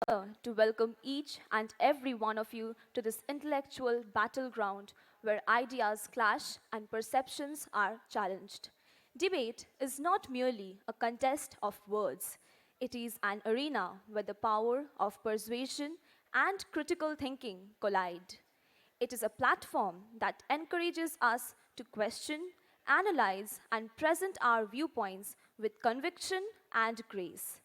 honor to welcome each and every one of you to this intellectual battleground where ideas clash and perceptions are challenged. Debate is not merely a contest of words, it is an arena where the power of persuasion and critical thinking collide. It is a platform that encourages us to question, analyze, and present our viewpoints with conviction and grace.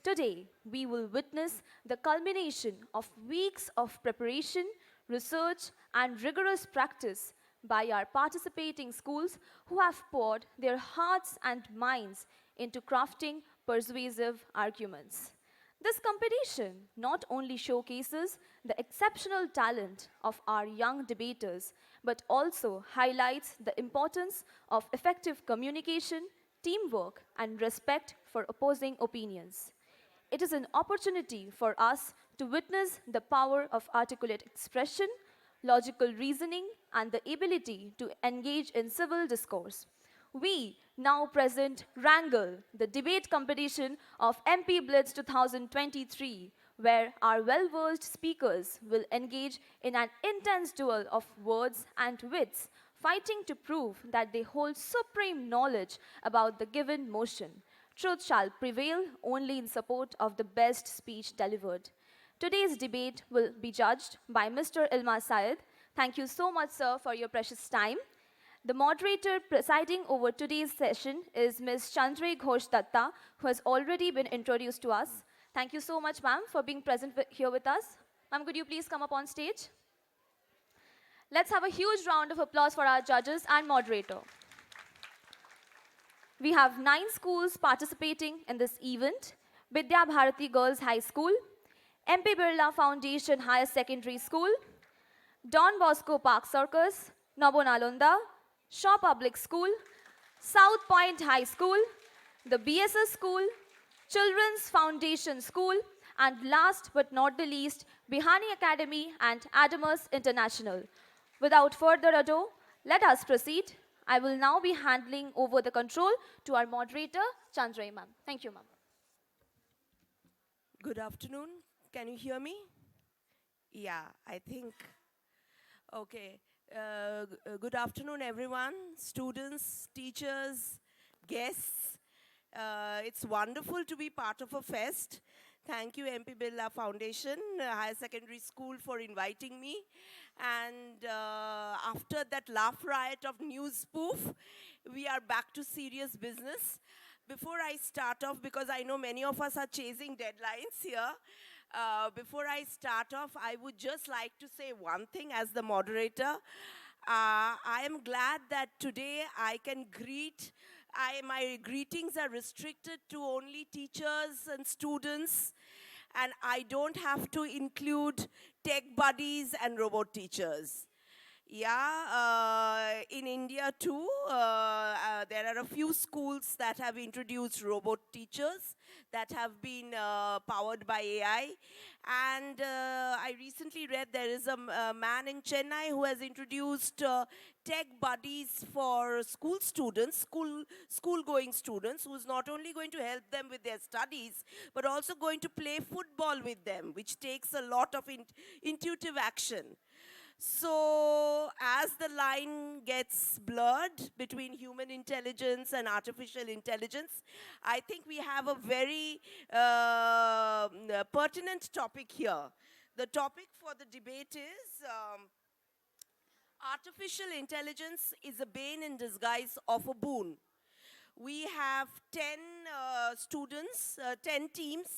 Today, we will witness the culmination of weeks of preparation, research, and rigorous practice by our participating schools who have poured their hearts and minds into crafting persuasive arguments. This competition not only showcases the exceptional talent of our young debaters, but also highlights the importance of effective communication, teamwork, and respect for opposing opinions. It is an opportunity for us to witness the power of articulate expression, logical reasoning, and the ability to engage in civil discourse. We now present Wrangle, the debate competition of MPBLITZ 2023, where our well versed speakers will engage in an intense duel of words and wits, fighting to prove that they hold supreme knowledge about the given motion. Truth shall prevail only in support of the best speech delivered. Today's debate will be judged by Mr. Ilma Syed. Thank you so much, sir, for your precious time. The moderator presiding over today's session is Ms. Chandray Ghosh Datta, who has already been introduced to us. Thank you so much, ma'am, for being present here with us. Ma'am, could you please come up on stage? Let's have a huge round of applause for our judges and moderator. We have 9 schools participating in this event: Vidya Bharati Girls High School, MP Birla Foundation Higher Secondary School, Don Bosco Park Circus, Nobonalonda, Shaw Public School, South Point High School, the BSS School, Children's Foundation School, and last but not the least, Bihani Academy and Adamus International. Without further ado, let us proceed. I will now be handing over the control to our moderator, Chandray ma'am. Thank you, ma'am. Good afternoon. Can you hear me? Yeah, I think. Okay. Good afternoon, everyone. Students, teachers, guests. It's wonderful to be part of a fest. Thank you, MP Birla Foundation, Higher Secondary School, for inviting me. And after that laugh riot of news spoof, we are back to serious business. Before I start off, because I know many of us are chasing deadlines here, before I start off, I would just like to say one thing as the moderator. I am glad that today I can greet. My greetings are restricted to only teachers and students, and I don't have to include tech buddies and robot teachers. Yeah, in India too, there are a few schools that have introduced robot teachers that have been powered by AI. And I recently read there is a man in Chennai who has introduced tech buddies for school students, school-going students, who's not only going to help them with their studies, but also going to play football with them, which takes a lot of intuitive action. So as the line gets blurred between human intelligence and artificial intelligence, I think we have a very pertinent topic here. The topic for the debate is artificial intelligence is a bane in disguise of a boon. We have 10 students, 10 teams,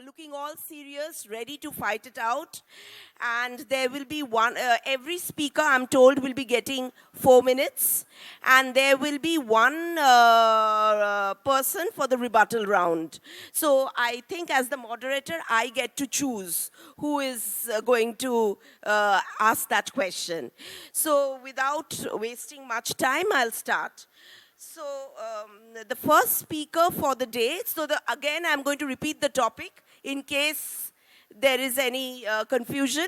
looking all serious, ready to fight it out. And there will be every speaker, I'm told, will be getting 4 minutes. And there will be one person for the rebuttal round. So I think as the moderator, I get to choose who is going to ask that question. So without wasting much time, I'll start. So the first speaker for the day, again I'm going to repeat the topic in case there is any confusion.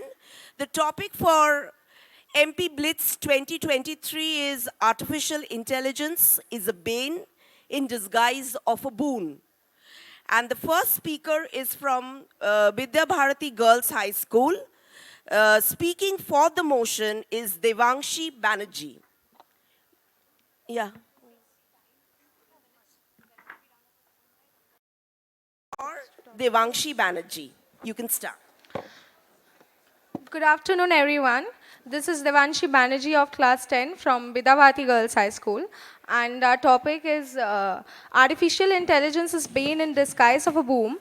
The topic for MPBLITZ 2023 is artificial intelligence is a bane in disguise of a boon. And the first speaker is from Vidya Bharati Girls High School. Speaking for the motion is Devangshi Banerjee. Yeah. Or Devangshi Banerjee. You can start. Good afternoon, everyone. This is Devanshi Banerjee of Class 10 from Bidavati Girls High School. And our topic is Artificial Intelligence is Bane in Disguise of a Boom.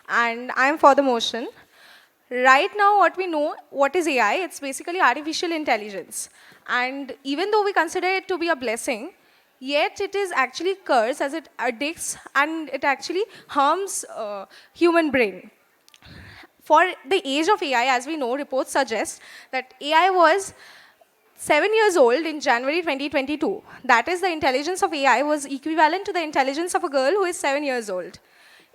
And I'm for the motion. Right now, what we know, what is AI? It's basically artificial intelligence. And even though we consider it to be a blessing, yet it is actually curse as it addicts and it actually harms human brain. For the age of AI, as we know, reports suggest that AI was 7 years old in January 2022. That is, the intelligence of AI was equivalent to the intelligence of a girl who is 7 years old.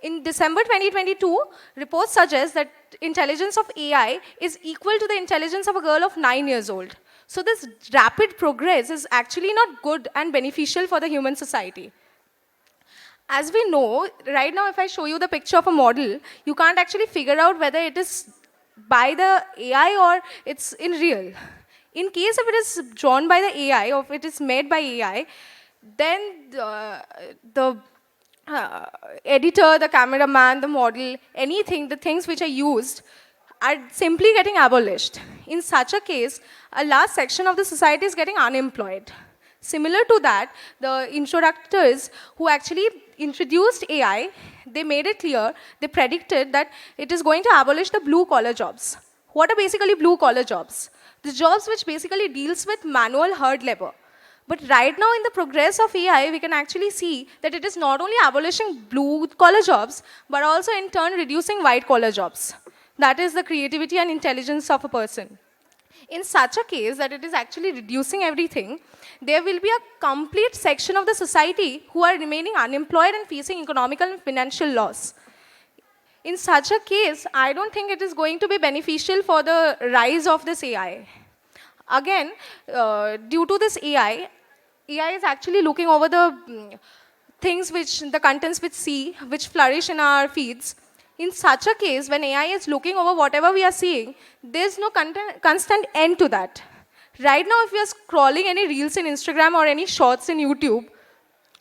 In December 2022, reports suggest that intelligence of AI is equal to the intelligence of a girl of 9 years old. So this rapid progress is actually not good and beneficial for the human society. As we know, right now if I show you the picture of a model, you can't actually figure out whether it is by the AI or it's in real. In case if it is drawn by the AI or if it is made by AI, then the editor, the cameraman, the model, anything, the things which are used are simply getting abolished. In such a case, a large section of the society is getting unemployed. Similar to that, the introductors who actually introduced AI, they made it clear, they predicted that it is going to abolish the blue-collar jobs. What are basically blue-collar jobs? The jobs which basically deals with manual hard labor. But right now in the progress of AI, we can actually see that it is not only abolishing blue-collar jobs, but also in turn reducing white-collar jobs. That is the creativity and intelligence of a person. In such a case that it is actually reducing everything, there will be a complete section of the society who are remaining unemployed and facing economical and financial loss. In such a case, I don't think it is going to be beneficial for the rise of this AI. Again, due to this AI is actually looking over the things which, the contents which flourish in our feeds. In such a case, when AI is looking over whatever we are seeing, there's no constant end to that. Right now, if we are scrolling any reels in Instagram or any shorts in YouTube,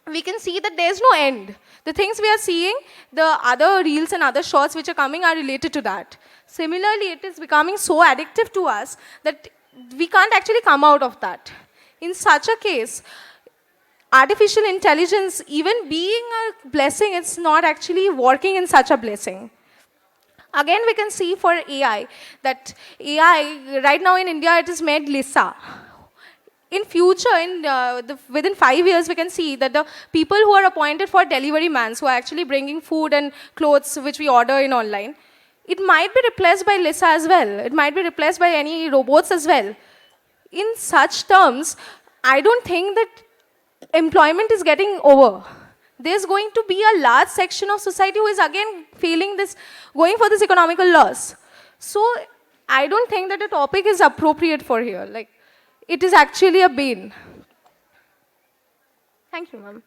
we can see that there's no end. The things we are seeing, the other reels and other shorts which are coming are related to that. Similarly, it is becoming so addictive to us that we can't actually come out of that. In such a case, artificial intelligence, even being a blessing, it's not actually working in such a blessing. Again, we can see for AI, that AI, right now in India, it is made Lisa. In future, within 5 years, we can see that the people who are appointed for delivery mans, who are actually bringing food and clothes which we order in online, it might be replaced by Lisa as well. It might be replaced by any robots as well. In such terms, I don't think that employment is getting over. There's going to be a large section of society who is again feeling this, going for this economical loss. So I don't think that the topic is appropriate for here. Like, it is actually a bane. Thank you, ma'am.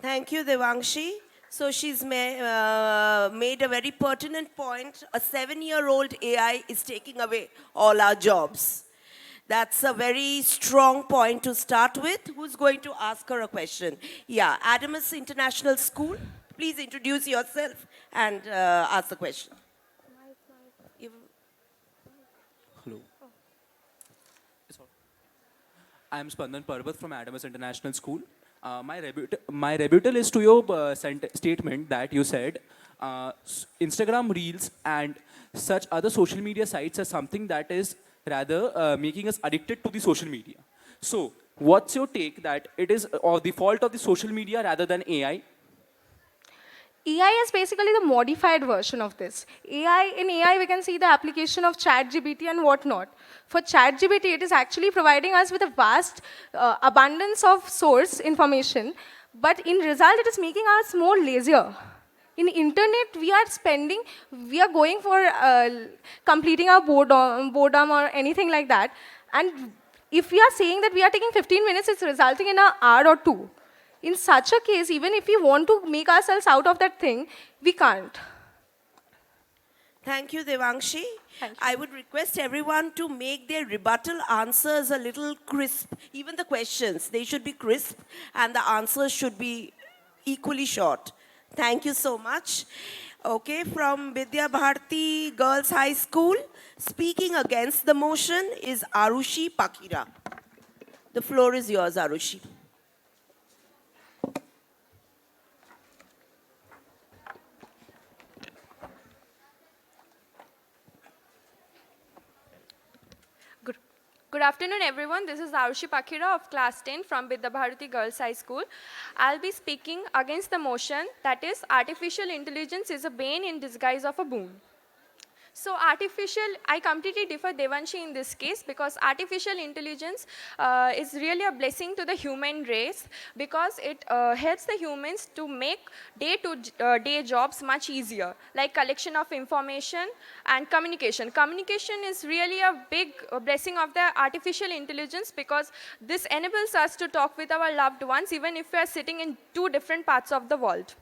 Thank you, Devangshi. So she's made a very pertinent point. A 7-year-old AI is taking away all our jobs. That's a very strong point to start with. Who's going to ask her a question? Yeah, Adamus International School. Please introduce yourself and ask the question. Hello. I am Spandan Parvat from Adamus International School. My rebuttal is to your statement that you said Instagram Reels and such other social media sites are something that is rather making us addicted to the social media. So, what's your take that it is the fault of the social media rather than AI? AI is basically the modified version of this. In AI, we can see the application of ChatGPT and whatnot. For ChatGPT, it is actually providing us with a vast abundance of source information, but in result, it is making us more lazier. In internet, we are going for completing our boredom or anything like that. And if we are saying that we are taking 15 minutes, it's resulting in an hour or two. In such a case, even if we want to make ourselves out of that thing, we can't. Thank you, Devangshi. Thank you. I would request everyone to make their rebuttal answers a little crisp. Even the questions, they should be crisp and the answers should be equally short. Thank you so much. Okay, from Vidya Bharati Girls High School, speaking against the motion is Arushi Pakira. The floor is yours, Arushi. Good afternoon, everyone. This is Arushi Pakira of class 10 from Vidya Bharati Girls High School. I'll be speaking against the motion that is artificial intelligence is a bane in disguise of a boon. So I completely differ Devanshi in this case because artificial intelligence is really a blessing to the human race because it helps the humans to make day-to-day jobs much easier, like collection of information and communication. Communication is really a big blessing of the artificial intelligence because this enables us to talk with our loved ones even if we are sitting in two different parts of the world.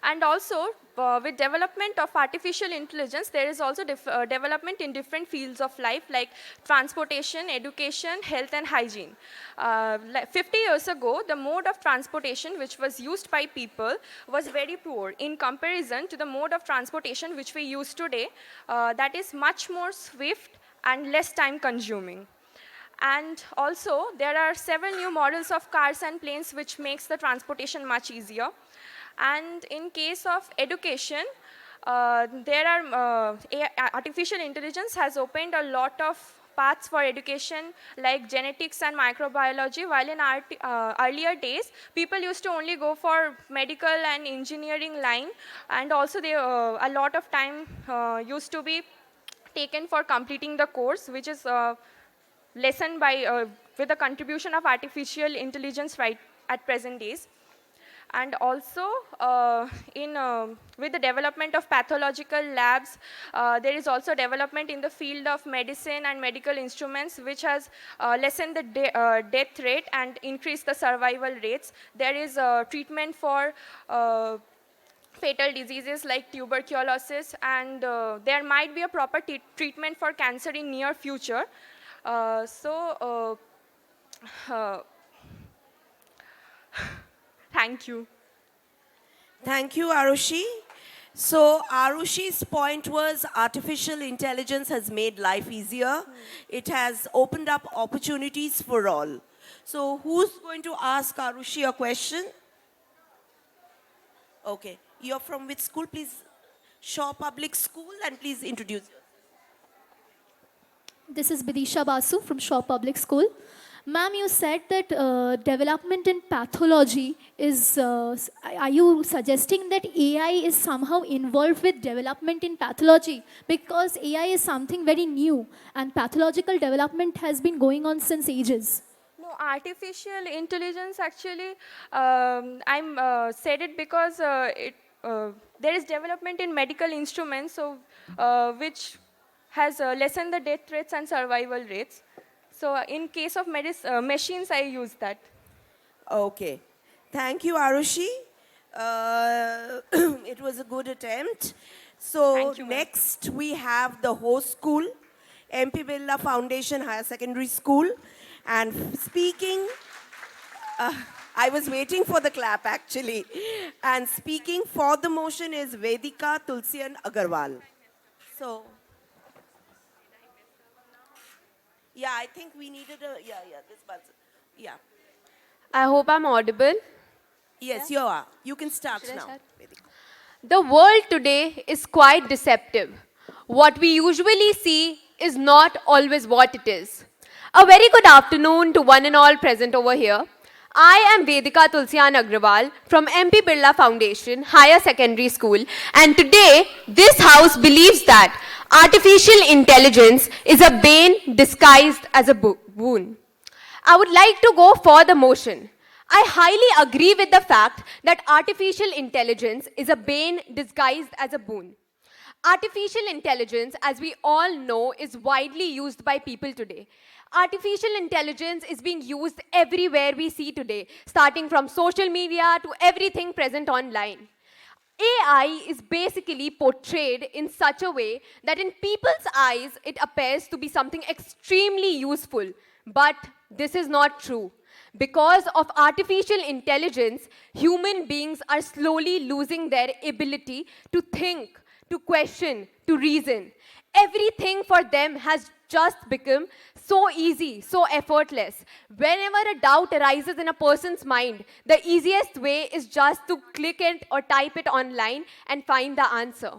And also, with development of artificial intelligence, there is also development in different fields of life like transportation, education, health and hygiene. 50 years ago, the mode of transportation which was used by people was very poor in comparison to the mode of transportation which we use today that is much more swift and less time consuming. And also, there are several new models of cars and planes which makes the transportation much easier. And in case of education, artificial intelligence has opened a lot of paths for education like genetics and microbiology, while in earlier days, people used to only go for medical and engineering line, and also a lot of time used to be taken for completing the course, which is lessened by with the contribution of artificial intelligence right at present days. And also, with the development of pathological labs, there is also development in the field of medicine and medical instruments, which has lessened the death rate and increased the survival rates. There is treatment for fatal diseases like tuberculosis, and there might be a proper treatment for cancer in near future. Thank you. Thank you, Arushi. So Arushi's point was artificial intelligence has made life easier. It has opened up opportunities for all. So who's going to ask Arushi a question? Okay. You're from which school, please? Shaw Public School, and please introduce yourself. This is Bidisha Basu from Shaw Public School. Ma'am, you said that development in pathology is, are you suggesting that AI is somehow involved with development in pathology? Because AI is something very new and pathological development has been going on since ages. No, artificial intelligence actually, I said it because there is development in medical instruments, so which has lessened the death rates and survival rates. So in case of machines, I use that. Okay. Thank you, Arushi. It was a good attempt. So Thank you, ma'am. next we have the host school, MPBLITZ'23 Foundation Higher Secondary School. And speaking, I was waiting for the clap actually. And speaking for the motion is Vedika Tulsian Agarwal. So, yeah, I think we needed this buzzer. Yeah. I hope I'm audible. Yes, you are. You can start now. start? The world today is quite deceptive. What we usually see is not always what it is. A very good afternoon to one and all present over here. I am Vedika Tulsian Agrawal from MPBLITZ'23 Foundation Higher Secondary School, and today this house believes that artificial intelligence is a bane disguised as a boon. I would like to go for the motion. I highly agree with the fact that artificial intelligence is a bane disguised as a boon. Artificial intelligence, as we all know, is widely used by people today. Artificial intelligence is being used everywhere we see today, starting from social media to everything present online. AI is basically portrayed in such a way that in people's eyes it appears to be something extremely useful. But this is not true. Because of artificial intelligence, human beings are slowly losing their ability to think, to question, to reason. Everything for them has just become so easy, so effortless. Whenever a doubt arises in a person's mind, the easiest way is just to click it or type it online and find the answer.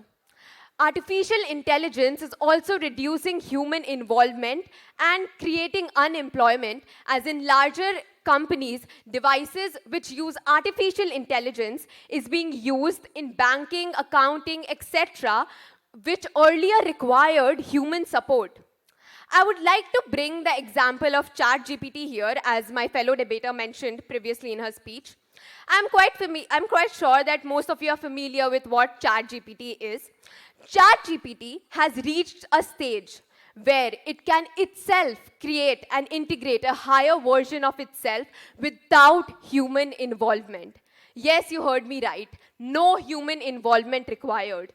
Artificial intelligence is also reducing human involvement and creating unemployment, as in larger companies, devices which use artificial intelligence is being used in banking, accounting, etc., which earlier required human support. I would like to bring the example of ChatGPT here, as my fellow debater mentioned previously in her speech. I'm quite sure that most of you are familiar with what ChatGPT is. ChatGPT has reached a stage where it can itself create and integrate a higher version of itself without human involvement. Yes, you heard me right. No human involvement required.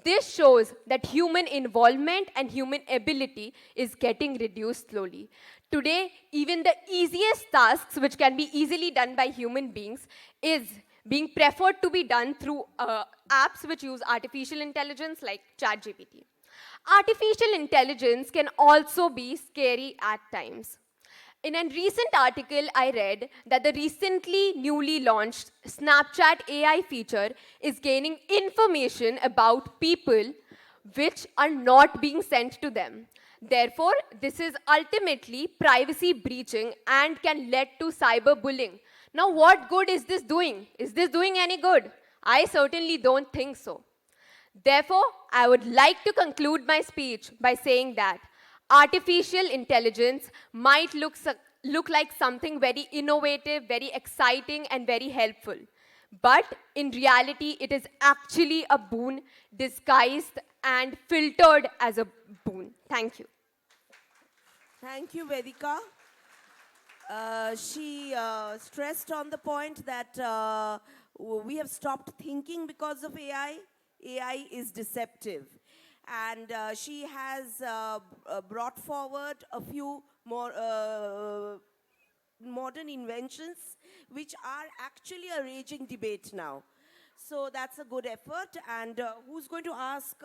This shows that human involvement and human ability is getting reduced slowly. Today, even the easiest tasks which can be easily done by human beings is being preferred to be done through apps which use artificial intelligence like ChatGPT. Artificial intelligence can also be scary at times. In a recent article, I read that the recently newly launched Snapchat AI feature is gaining information about people which are not being sent to them. Therefore, this is ultimately privacy breaching and can lead to cyberbullying. Now, what good is this doing? Is this doing any good? I certainly don't think so. Therefore, I would like to conclude my speech by saying that artificial intelligence might look like something very innovative, very exciting, and very helpful. But in reality, it is actually a boon disguised and filtered as a boon. Thank you. Thank you, Vedika. She stressed on the point that we have stopped thinking because of AI. AI is deceptive. And she has brought forward a few more modern inventions which are actually a raging debate now. So that's a good effort. And who's going to ask?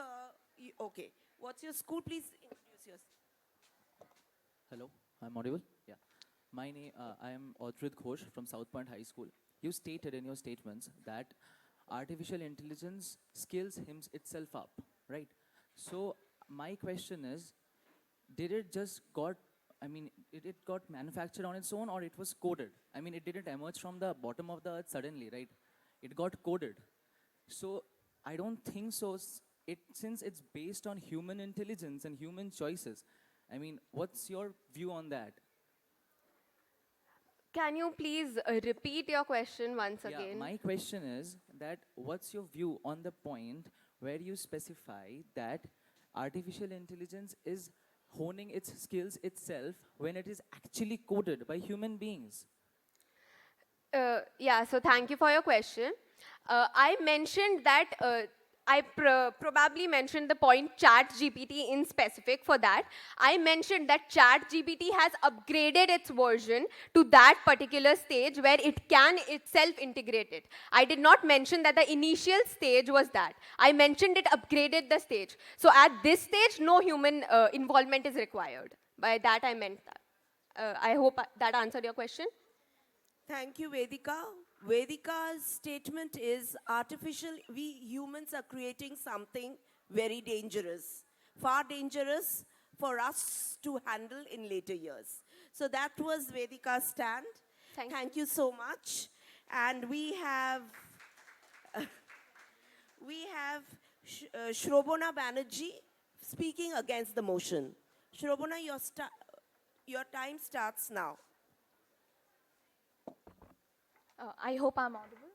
Okay, what's your school? Please introduce yourself. Hello, I'm audible? Yeah. My name, I am Audrit Ghosh from South Point High School. You stated in your statements that artificial intelligence skills itself up, right? So my question is, did it just got, it got manufactured on its own, or it was coded? I mean, it didn't emerge from the bottom of the earth suddenly, right? It got coded. So I don't think so. Since it's based on human intelligence and human choices. I mean, what's your view on that? Can you please repeat your question once Yeah, again? my question is that what's your view on the point where you specify that artificial intelligence is honing its skills itself when it is actually coded by human beings? Yeah, so thank you for your question. I mentioned that I probably mentioned the point ChatGPT in specific for that. I mentioned that ChatGPT has upgraded its version to that particular stage where it can itself integrate it. I did not mention that the initial stage was that. I mentioned it upgraded the stage. So at this stage, no human involvement is required. By that, I meant that. I hope that answered your question. Thank you, Vedika. Vedika's statement is we humans are creating something very dangerous, far dangerous for us to handle in later years. So that was Vedika's stand. Thank you so much. And we have Shrobona Banerjee speaking against the motion. Shrobona, your time starts now. I hope I'm audible.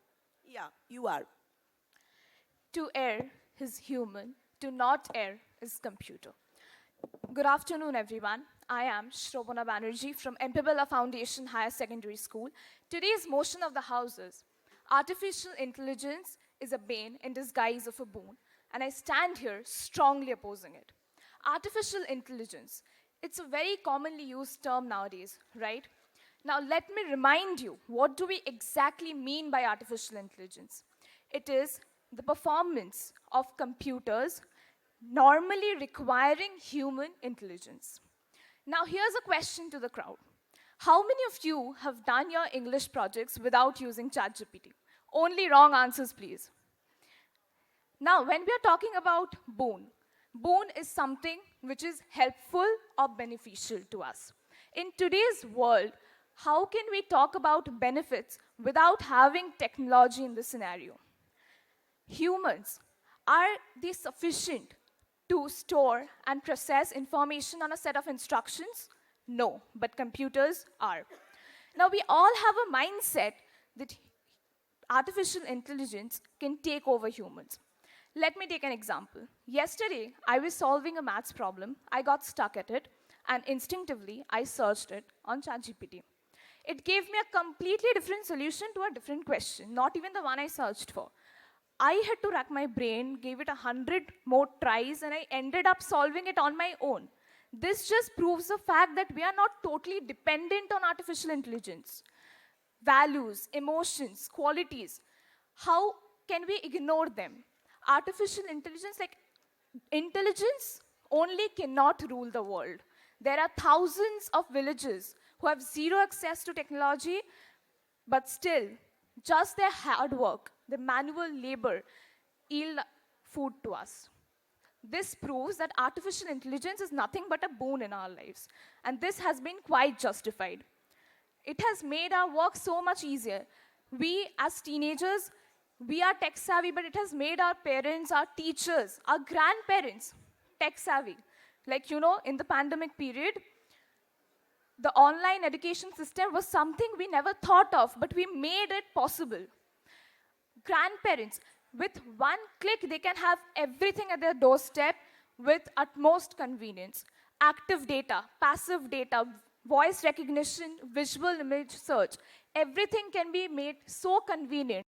Yeah, you are. To err is human, do not err is computer. Good afternoon, everyone. I am Shrobana Banerjee from MPBLITZ' Foundation Higher Secondary School. Today's motion of the House is artificial intelligence is a bane in disguise of a boon, and I stand here strongly opposing it. Artificial intelligence, it's a very commonly used term nowadays, right? Now, let me remind you, what do we exactly mean by artificial intelligence? It is the performance of computers normally requiring human intelligence. Now, here's a question to the crowd. How many of you have done your English projects without using ChatGPT? Only wrong answers, please. Now, when we are talking about boon, boon is something which is helpful or beneficial to us. In today's world, how can we talk about benefits without having technology in the scenario? Humans, are they sufficient to store and process information on a set of instructions? No, but computers are. Now, we all have a mindset that artificial intelligence can take over humans. Let me take an example. Yesterday, I was solving a maths problem. I got stuck at it, and instinctively, I searched it on ChatGPT. It gave me a completely different solution to a different question, not even the one I searched for. I had to rack my brain, gave it 100 more tries, and I ended up solving it on my own. This just proves the fact that we are not totally dependent on artificial intelligence. Values, emotions, qualities, how can we ignore them? Artificial intelligence, like intelligence, only cannot rule the world. There are thousands of villages who have zero access to technology, but still, just their hard work, their manual labor, yield food to us. This proves that artificial intelligence is nothing but a boon in our lives, and this has been quite justified. It has made our work so much easier. We, as teenagers, we are tech savvy, but it has made our parents, our teachers, our grandparents tech savvy. Like, in the pandemic period, the online education system was something we never thought of, but we made it possible. Grandparents, with one click, they can have everything at their doorstep with utmost convenience. Active data, passive data, voice recognition, visual image search, everything can be made so convenient.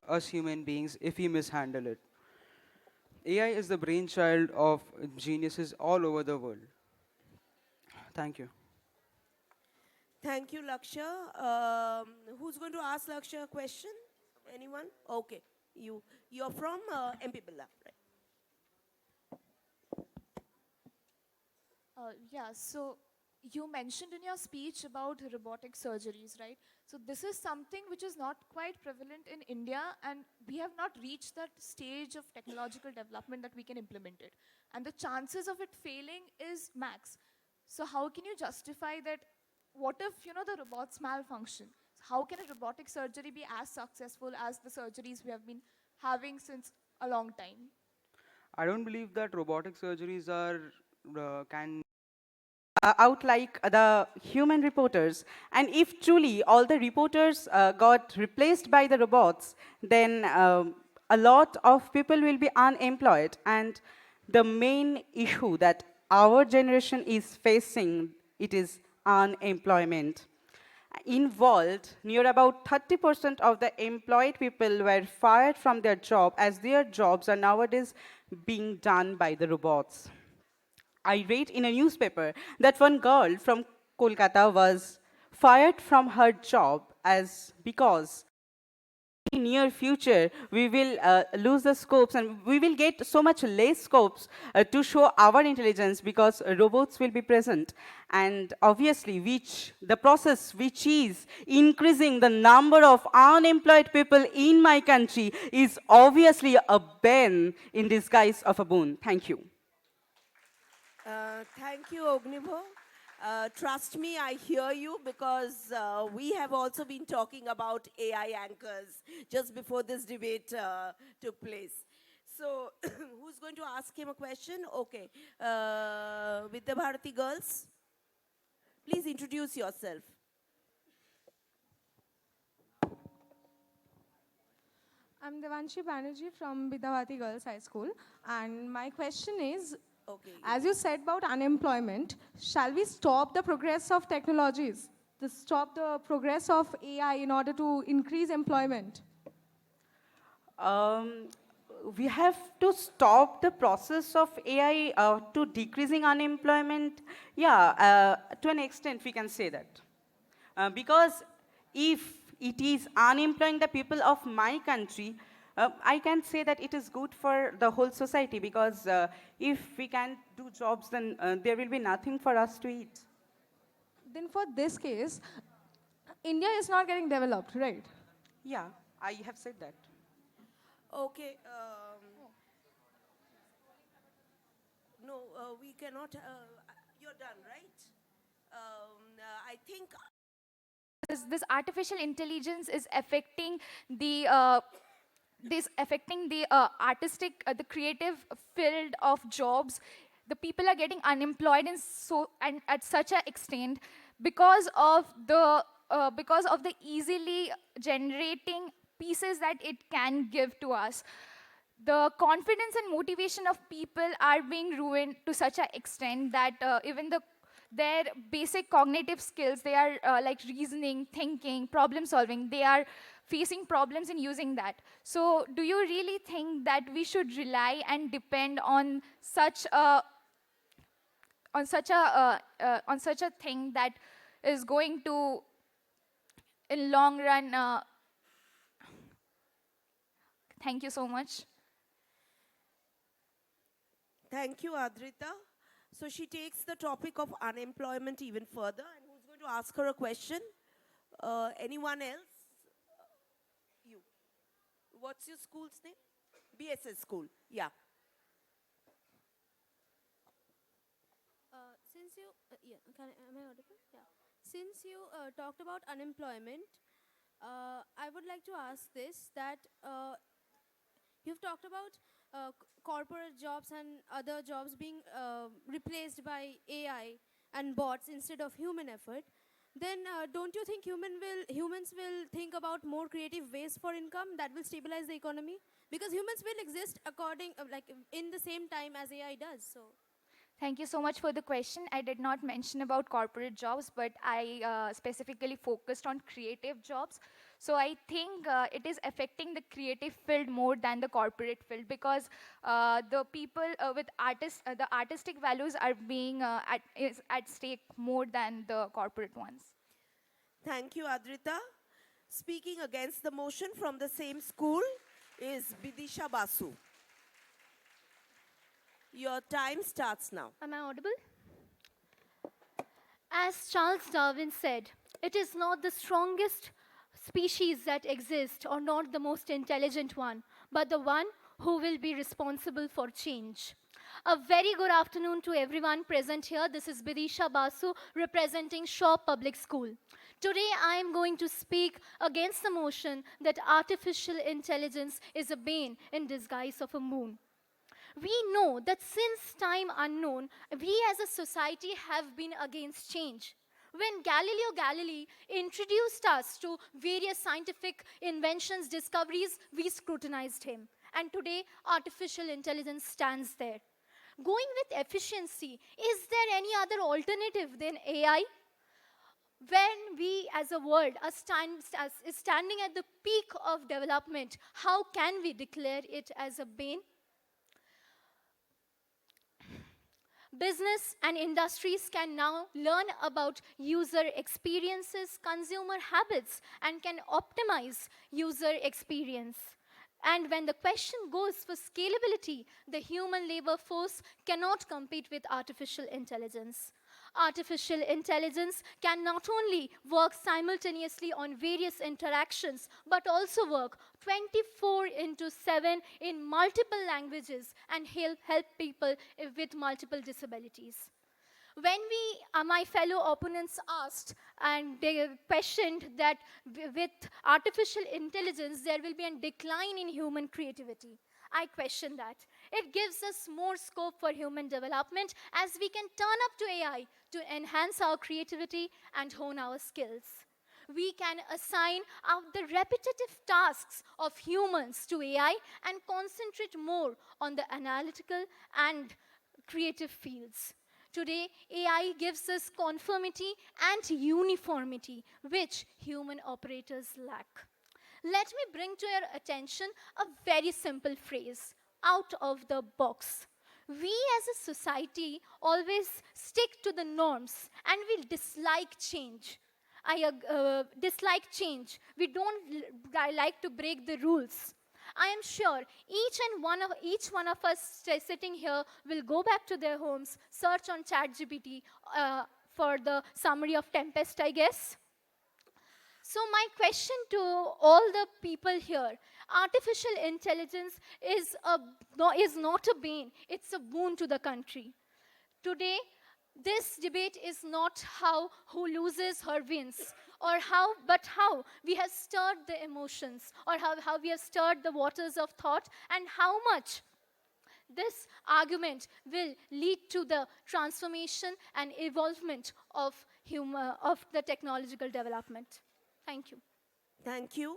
us human beings if we mishandle it. AI is the brainchild of geniuses all over the world. Thank you. Thank you, Lakshya. Who's going to ask Lakshya a question? Anyone? Okay. You're from MPBLITZ', right? Yeah, so you mentioned in your speech about robotic surgeries, right? So this is something which is not quite prevalent in India, and we have not reached that stage of technological development that we can implement it. And the chances of it failing is max. So how can you justify that? What if, the robots malfunction? How can a robotic surgery be as successful as the surgeries we have been having since a long time? I don't believe that robotic surgeries are can out like the human reporters. And if truly all the reporters got replaced by the robots, then a lot of people will be unemployed. And the main issue that our generation is facing, it is unemployment. Involved, near about 30% of the employed people were fired from their job as their jobs are nowadays being done by the robots. I read in a newspaper that one girl from Kolkata was fired from her job as because in near future we will lose the scopes and we will get so much less scopes to show our intelligence because robots will be present, and obviously which the process which is increasing the number of unemployed people in my country is obviously a bane in disguise of a boon. Thank you. Thank you, Ognibho. Trust me, I hear you because we have also been talking about AI anchors just before this debate took place. So, who's going to ask him a question? Okay. Vidya Bharati girls, please introduce yourself. I'm Devanshi Banerjee from Bidawati Girls High School, and my question is, Okay. as you said about unemployment, shall we stop the progress of technologies, stop the progress of AI in order to increase employment? Um, we have to stop the process of AI to decreasing unemployment. Yeah, to an extent we can say that. Because if it is unemploying the people of my country, I can say that it is good for the whole society because if we can't do jobs, then there will be nothing for us to eat. Then for this case, India is not getting developed, right? Yeah, I have said that. Okay. No, we cannot. You're done, right? I think This artificial intelligence is affecting the artistic, the creative field of jobs. The people are getting unemployed in and at such an extent because of the easily generating pieces that it can give to us. The confidence and motivation of people are being ruined to such an extent that even their basic cognitive skills, they are like reasoning, thinking, problem solving, they are facing problems in using that. So do you really think that we should rely and depend on such a thing that is going to in long run thank you so much. Thank you, Adrita. So she takes the topic of unemployment even further. And who's going to ask her a question? Anyone else? You. What's your school's name? BSS school. Yeah. Since you, am I audible? Yeah. Since you talked about unemployment, I would like to ask this, that you've talked about corporate jobs and other jobs being replaced by AI and bots instead of human effort. Then don't you think humans will think about more creative ways for income that will stabilize the economy? Because humans will exist like in the same time as AI does. So. Thank you so much for the question. I did not mention about corporate jobs, but I specifically focused on creative jobs. So I think it is affecting the creative field more than the corporate field, because the people with the artistic values are being is at stake more than the corporate ones. Thank you, Adrita. Speaking against the motion from the same school is Bidisha Basu. Your time starts now. Am I audible? As Charles Darwin said, it is not the strongest species that exists or not the most intelligent one, but the one who will be responsible for change. A very good afternoon to everyone present here. This is Bidisha Basu representing Shaw Public School. Today I am going to speak against the motion that artificial intelligence is a bane in disguise of a boon. We know that since time unknown, we as a society have been against change. When Galileo Galilei introduced us to various scientific inventions, discoveries, we scrutinized him. And today, artificial intelligence stands there. Going with efficiency, is there any other alternative than AI? When we as a world are standing at the peak of development, how can we declare it as a bane? Business and industries can now learn about user experiences, consumer habits, and can optimize user experience. And when the question goes for scalability, the human labor force cannot compete with artificial intelligence. Artificial intelligence can not only work simultaneously on various interactions, but also work 24/7 in multiple languages and help people with multiple disabilities. When my fellow opponents asked and they questioned that with artificial intelligence there will be a decline in human creativity, I question that. It gives us more scope for human development as we can turn up to AI to enhance our creativity and hone our skills. We can assign out the repetitive tasks of humans to AI and concentrate more on the analytical and creative fields. Today, AI gives us conformity and uniformity, which human operators lack. Let me bring to your attention a very simple phrase, out of the box. We as a society always stick to the norms and we dislike change. I dislike change. We don't like to break the rules. I am sure each one of us sitting here will go back to their homes, search on ChatGPT for the summary of Tempest, I guess. So my question to all the people here, artificial intelligence is not a bane, it's a boon to the country. Today, this debate is not who loses or wins, but how we have stirred the emotions, or how we have stirred the waters of thought, and how much this argument will lead to the transformation and evolvement of the technological development. Thank you. Thank you.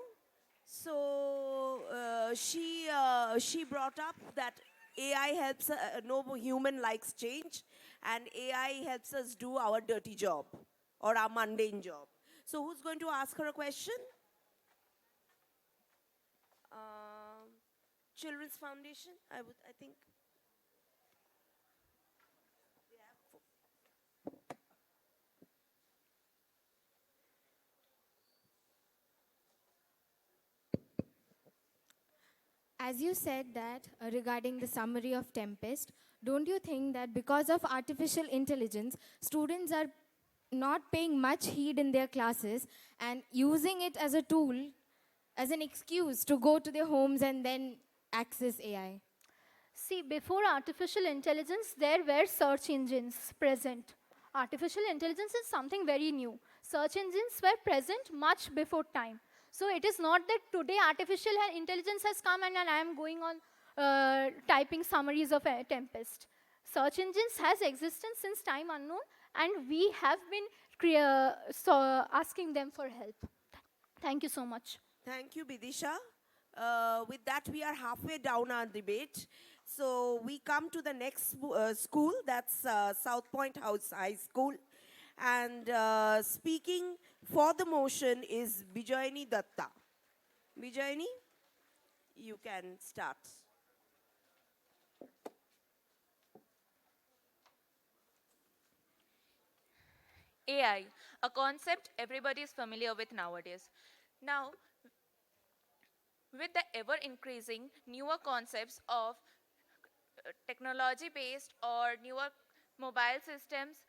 So she brought up that AI helps, no human likes change, and AI helps us do our dirty job or our mundane job. So who's going to ask her a question? Children's Foundation, I think. As you said that regarding the summary of Tempest, don't you think that because of artificial intelligence, students are not paying much heed in their classes and using it as a tool, as an excuse to go to their homes and then access AI? See, before artificial intelligence, there were search engines present. Artificial intelligence is something very new. Search engines were present much before time. So it is not that today artificial intelligence has come and I am going on typing summaries of a Tempest. Search engines has existed since time unknown, and we have been asking them for help. Thank you so much. Thank you, Bidisha. With that, we are halfway down our debate. So we come to the next school, that's South Point House High School. And speaking for the motion is Bijayani Datta. Bijayani, you can start. AI, a concept everybody is familiar with nowadays. Now, with the ever increasing newer concepts of technology based or newer mobile systems,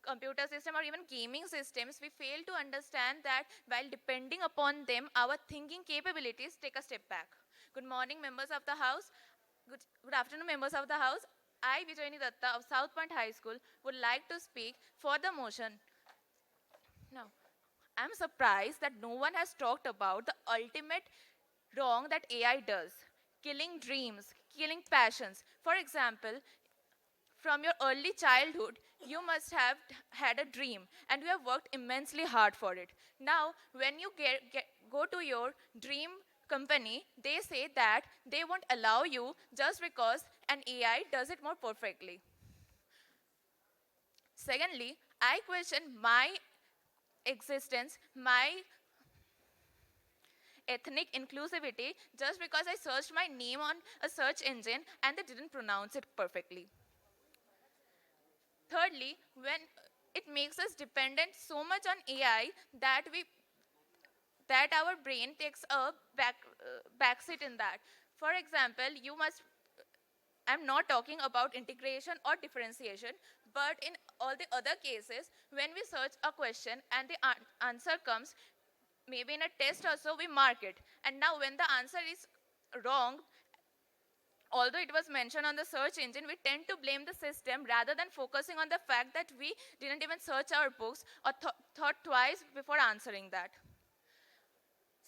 computer system or even gaming systems, we fail to understand that while depending upon them, our thinking capabilities take a step back. Good morning, members of the House. Good afternoon, members of the House. I, Vijayani Datta of South Point High School, would like to speak for the motion. Now, I'm surprised that no one has talked about the ultimate wrong that AI does, killing dreams, killing passions. For example, from your early childhood, you must have had a dream and you have worked immensely hard for it. Now, when you go to your dream company, they say that they won't allow you just because an AI does it more perfectly. Secondly, I question my existence, my ethnic inclusivity just because I searched my name on a search engine and they didn't pronounce it perfectly. Thirdly, when it makes us dependent so much on AI that our brain takes a backseat in that. For example, I'm not talking about integration or differentiation, but in all the other cases, when we search a question and the answer comes, maybe in a test also, we mark it. And now when the answer is wrong, although it was mentioned on the search engine, we tend to blame the system rather than focusing on the fact that we didn't even search our books or thought twice before answering that.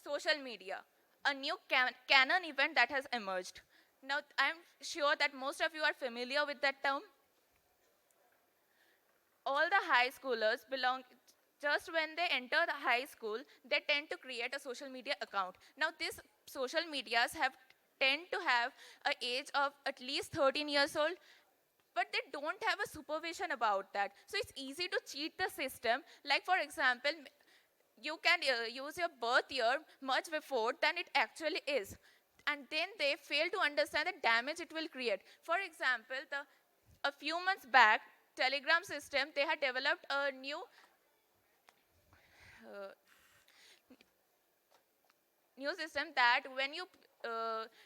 Social media, a new canon event that has emerged. Now, I'm sure that most of you are familiar with that term. All the high schoolers just when they enter the high school, they tend to create a social media account. Now, these social medias tend to have an age of at least 13 years old, but they don't have a supervision about that. So it's easy to cheat the system. Like, for example, you can use your birth year much before than it actually is. And then they fail to understand the damage it will create. For example, a few months back, Telegram system, they had developed a uh, new system that when you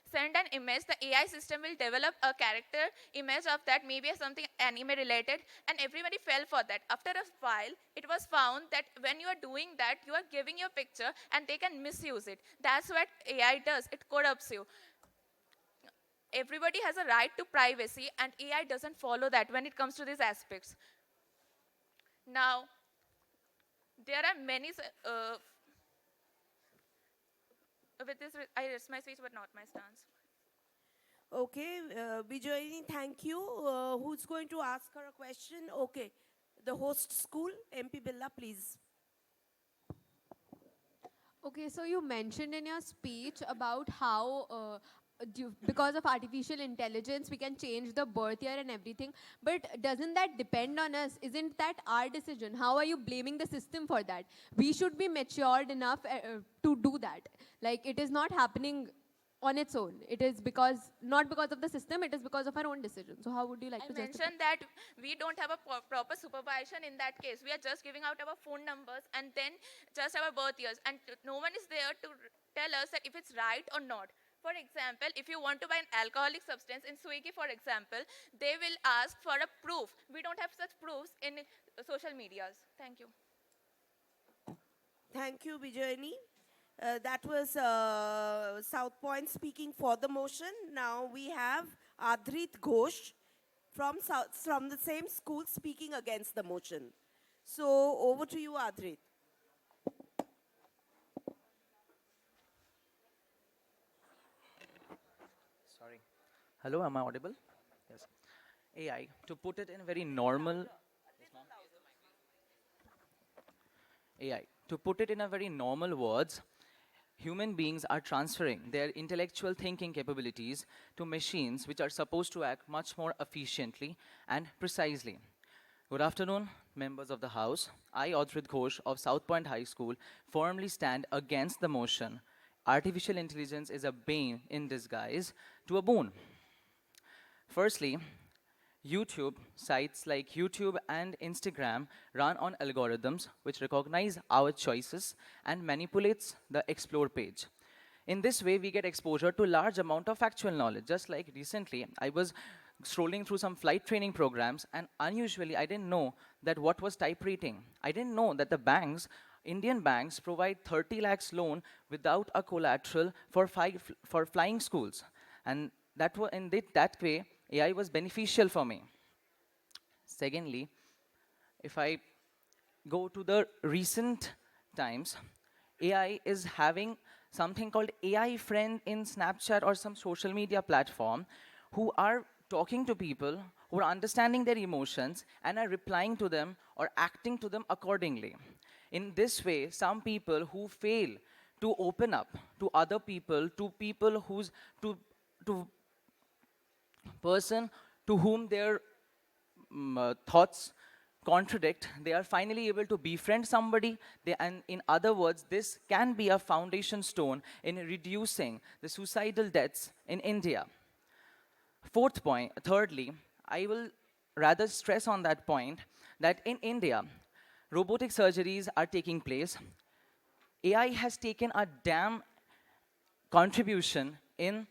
send an image, the AI system will develop a character image of that, maybe something anime related, and everybody fell for that. After a while, it was found that when you are doing that, you are giving your picture and they can misuse it. That's what AI does, it corrupts you. Everybody has a right to privacy, and AI doesn't follow that when it comes to these aspects. Now, there are many with this, I rest my speech, but not my stance. Okay, Bijayani, thank you. Who's going to ask her a question? Okay, the host school, MP Billa, please. Okay, so you mentioned in your speech about how because of artificial intelligence we can change the birth year and everything, but doesn't that depend on us? Isn't that our decision? How are you blaming the system for that? We should be matured enough to do that. Like, it is not happening on its own. It is not because of the system, it is because of our own decision. So how would you like to justify? Mentioned that we don't have a proper supervision in that case. We are just giving out our phone numbers and then just our birth years, and no one is there to tell us that if it's right or not. For example, if you want to buy an alcoholic substance in Swiggy, for example, they will ask for a proof. We don't have such proofs in social medias. Thank you. Thank you, Bijayani. That was South Point speaking for the motion. Now we have Adrit Ghosh from the same school speaking against the motion. So over to you, Adrit. Sorry. Hello, am I audible? Yes. AI, to put it in a very normal... AI, to put it in a very normal words, human beings are transferring their intellectual thinking capabilities to machines which are supposed to act much more efficiently and precisely. Good afternoon members of the House, I, Audrit Ghosh of South Point High School, firmly stand against the motion artificial intelligence is a bane in disguise to a boon. Firstly, YouTube, sites like YouTube and Instagram run on algorithms which recognize our choices and manipulates the explore page. In this way, we get exposure to large amount of factual knowledge. Just like recently, I was scrolling through some flight training programs, and unusually, I didn't know that what was type rating. I didn't know that the banks, Indian banks, provide 30 lakhs loan without a collateral for flying schools. And that that way, AI was beneficial for me. Secondly, if I go to the recent times, AI is having something called AI friend in Snapchat or some social media platform who are talking to people, who are understanding their emotions and are replying to them or acting to them accordingly. In this way, some people who fail to open up to other people, to people to person to whom their thoughts contradict, they are finally able to befriend somebody. And in other words, this can be a foundation stone in reducing the suicidal deaths in India. Thirdly, I will rather stress on that point that in India, robotic surgeries are taking place. AI has taken a damn contribution in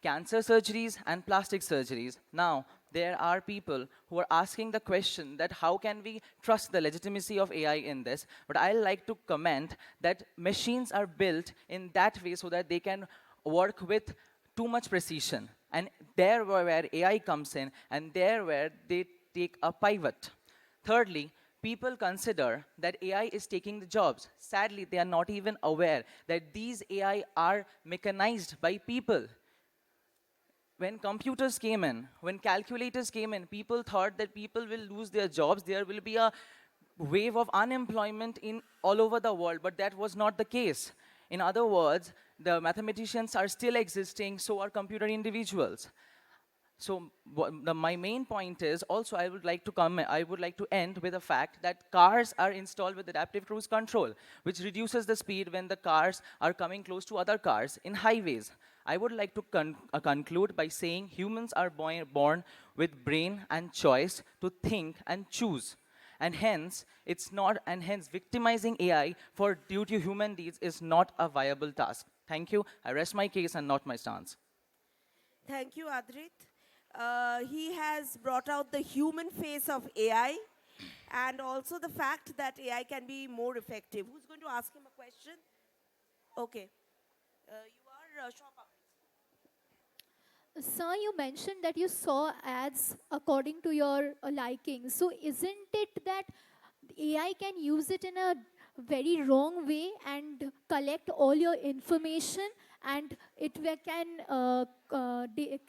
cancer surgeries and plastic surgeries. Now, there are people who are asking the question that how can we trust the legitimacy of AI in this? But I like to comment that machines are built in that way so that they can work with too much precision. And there where AI comes in, and there where they take a pivot. Thirdly, people consider that AI is taking the jobs. Sadly, they are not even aware that these AI are mechanized by people. When computers came in, when calculators came in, people thought that people will lose their jobs. There will be a wave of unemployment in all over the world, but that was not the case. In other words, the mathematicians are still existing, so are computer individuals. So my main point is also I would like to end with the fact that cars are installed with adaptive cruise control, which reduces the speed when the cars are coming close to other cars in highways. I would like to conclude by saying humans are born with brain and choice to think and choose. And hence, victimizing AI for due to human deeds is not a viable task. Thank you. I rest my case and not my stance. Thank you, Adrit. He has brought out the human face of AI and also the fact that AI can be more effective. Who's going to ask him a question? Okay. You are Shaw Public. Sir, you mentioned that you saw ads according to your liking. So isn't it that AI can use it in a very wrong way and collect all your information, and can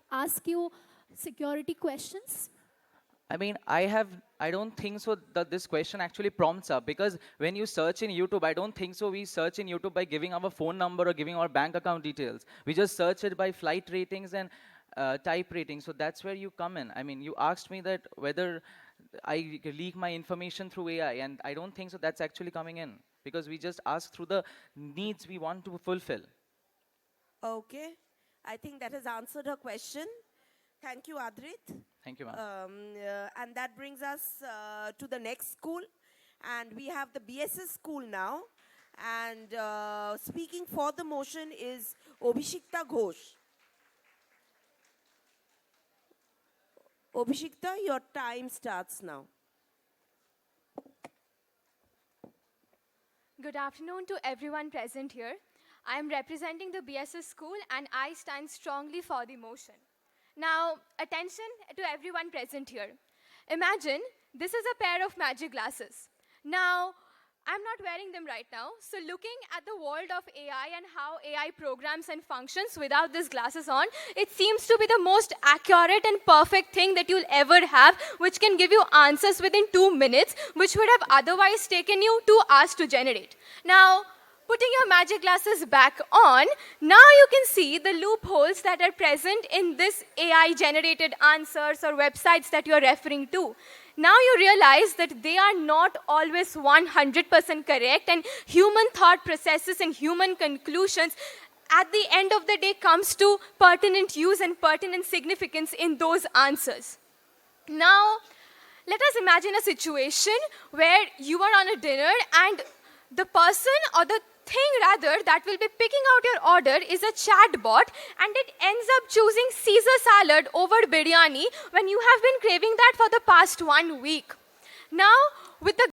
ask you security questions? I mean, I don't think so that this question actually prompts up, because when you search in YouTube, I don't think so we search in YouTube by giving our phone number or giving our bank account details. We just search it by flight ratings and type ratings. So that's where you come in. I mean, you asked me that whether I leak my information through AI, and I don't think so that's actually coming in, because we just ask through the needs we want to fulfill. Okay. I think that has answered her question. Thank you, Adrit. Thank you, ma'am. And that brings us to the next school. And we have the BSS school now. And speaking for the motion is Obhishekta Ghosh. Obhishekta, your time starts now. Good afternoon to everyone present here. I am representing the BSS school and I stand strongly for the motion. Now, attention to everyone present here. Imagine this is a pair of magic glasses. Now, I'm not wearing them right now, so looking at the world of AI and how AI programs and functions without these glasses on, it seems to be the most accurate and perfect thing that you'll ever have, which can give you answers within 2 minutes, which would have otherwise taken you 2 hours to generate. Now, putting your magic glasses back on, now you can see the loopholes that are present in this AI-generated answers or websites that you're referring to. Now you realize that they are not always 100% correct, and human thought processes and human conclusions at the end of the day comes to pertinent use and pertinent significance in those answers. Now, let us imagine a situation where you are on a dinner and the person or the thing rather that will be picking out your order is a chatbot, and it ends up choosing Caesar salad over biryani when you have been craving that for the past 1 week. Now, with the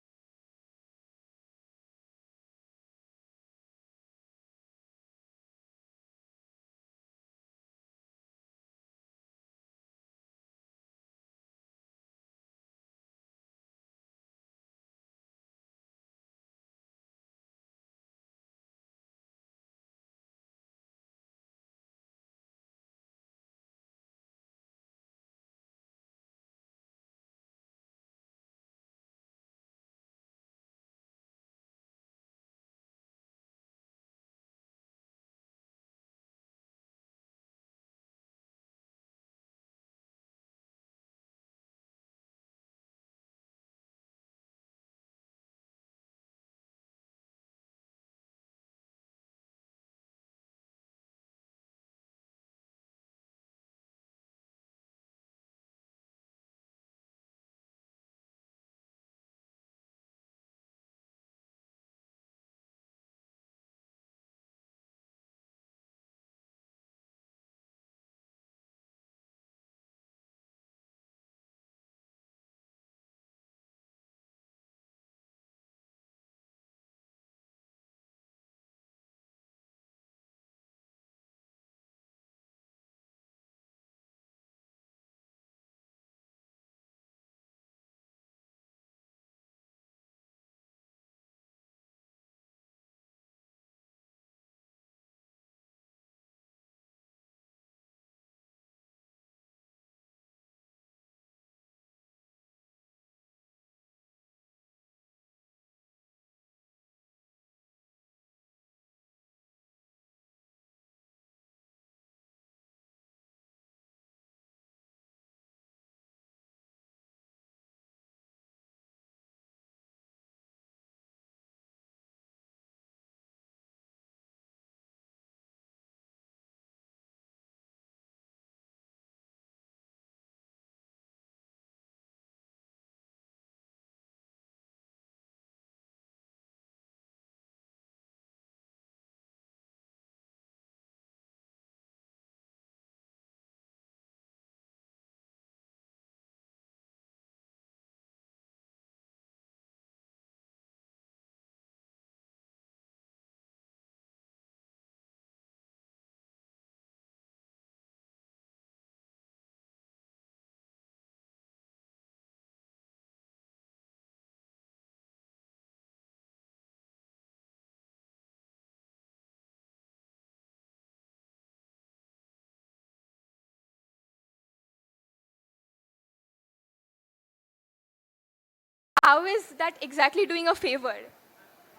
how is that exactly doing a favor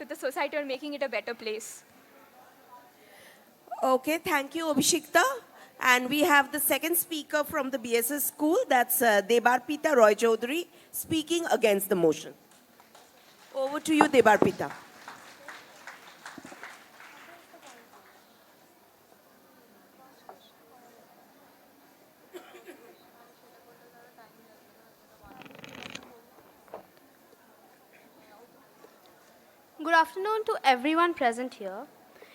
to the society or making it a better place? Okay, thank you, Abhishekta. And we have the second speaker from the BSS school, that's Debarpita Roy Chaudhary, speaking against the motion. Over to you, Debarpita. Good afternoon to everyone present here.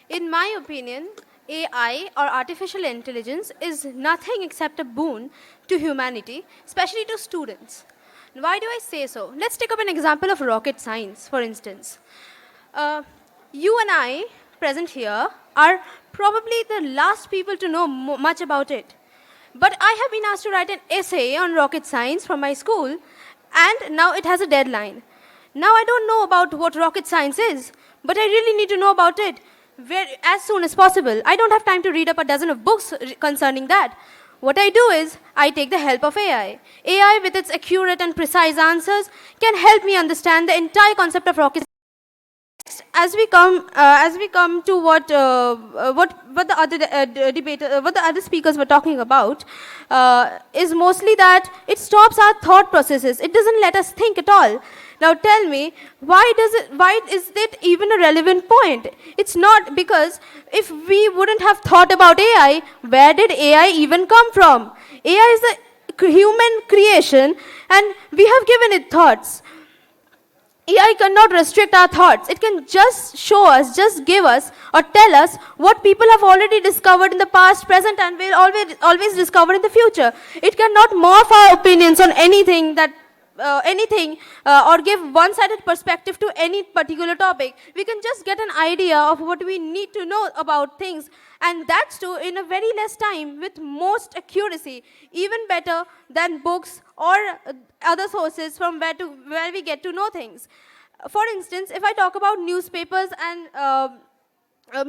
In my opinion, AI or artificial intelligence is nothing except a boon to humanity, especially to students. Why do I say so? Let's take up an example of rocket science, for instance. You and I, present here, are probably the last people to know much about it. But I have been asked to write an essay on rocket science from my school, and now it has a deadline. Now I don't know about what rocket science is, but I really need to know about it as soon as possible. I don't have time to read up a dozen of books concerning that. What I do is, I take the help of AI. AI, with its accurate and precise answers, can help me understand the entire concept of rocket As we come to what the other debater, what the other speakers were talking about, is mostly that it stops our thought processes. It doesn't let us think at all. Now tell me, why is it even a relevant point? It's not, because if we wouldn't have thought about AI, where did AI even come from? AI is a human creation, and we have given it thoughts. AI cannot restrict our thoughts. It can just show us, just give us, or tell us what people have already discovered in the past, present, and will always discover in the future. It cannot morph our opinions on anything or give one-sided perspective to any particular topic. We can just get an idea of what we need to know about things, and that's too in a very less time with most accuracy, even better than books or other sources from where we get to know things. For instance, if I talk about newspapers and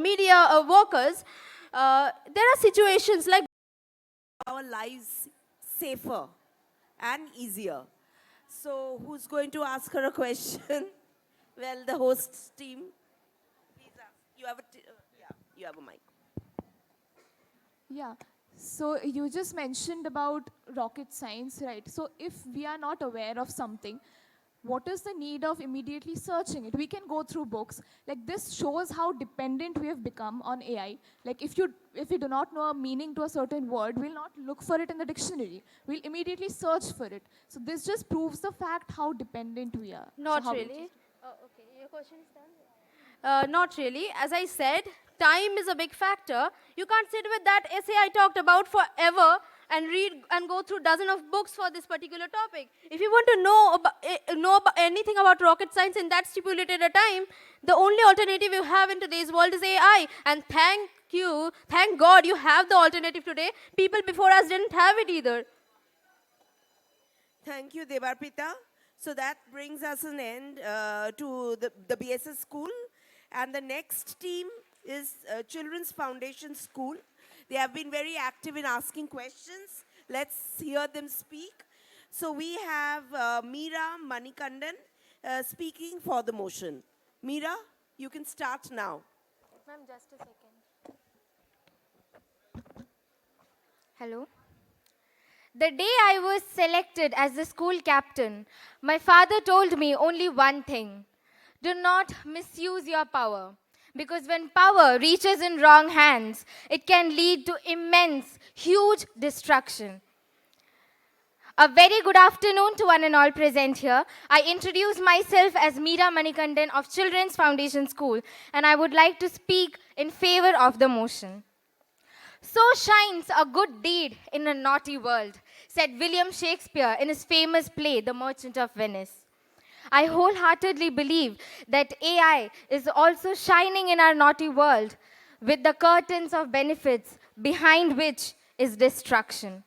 media workers, there are situations like our lives safer and easier. So who's going to ask her a question? Well, the hosts team. Please ask. You have you have a mic. Yeah. So you just mentioned about rocket science, right? So if we are not aware of something, what is the need of immediately searching it? We can go through books. Like, this shows how dependent we have become on AI. Like, if we do not know a meaning to a certain word, we'll not look for it in the dictionary. We'll immediately search for it. So this just proves the fact how dependent we are. Not So how really. Okay, your question is done? Not really. As I said, time is a big factor. You can't sit with that essay I talked about forever and read and go through dozens of books for this particular topic. If you want to know about anything about rocket science in that stipulated a time, the only alternative you have in today's world is AI. And thank God you have the alternative today. People before us didn't have it either. Thank you, Devarpita. So that brings us an end to the BSS school. And the next team is Children's Foundation School. They have been very active in asking questions. Let's hear them speak. So we have Meera Manikandan speaking for the motion. Meera, you can start now. Ma'am, just a second. Hello. The day I was selected as the school captain, my father told me only one thing: do not misuse your power. Because when power reaches in wrong hands, it can lead to immense, huge destruction. A very good afternoon to one and all present here. I introduce myself as Meera Manikandan of Children's Foundation School, and I would like to speak in favor of the motion. So shines a good deed in a naughty world, said William Shakespeare in his famous play, The Merchant of Venice. I wholeheartedly believe that AI is also shining in our naughty world with the curtains of benefits behind which is destruction.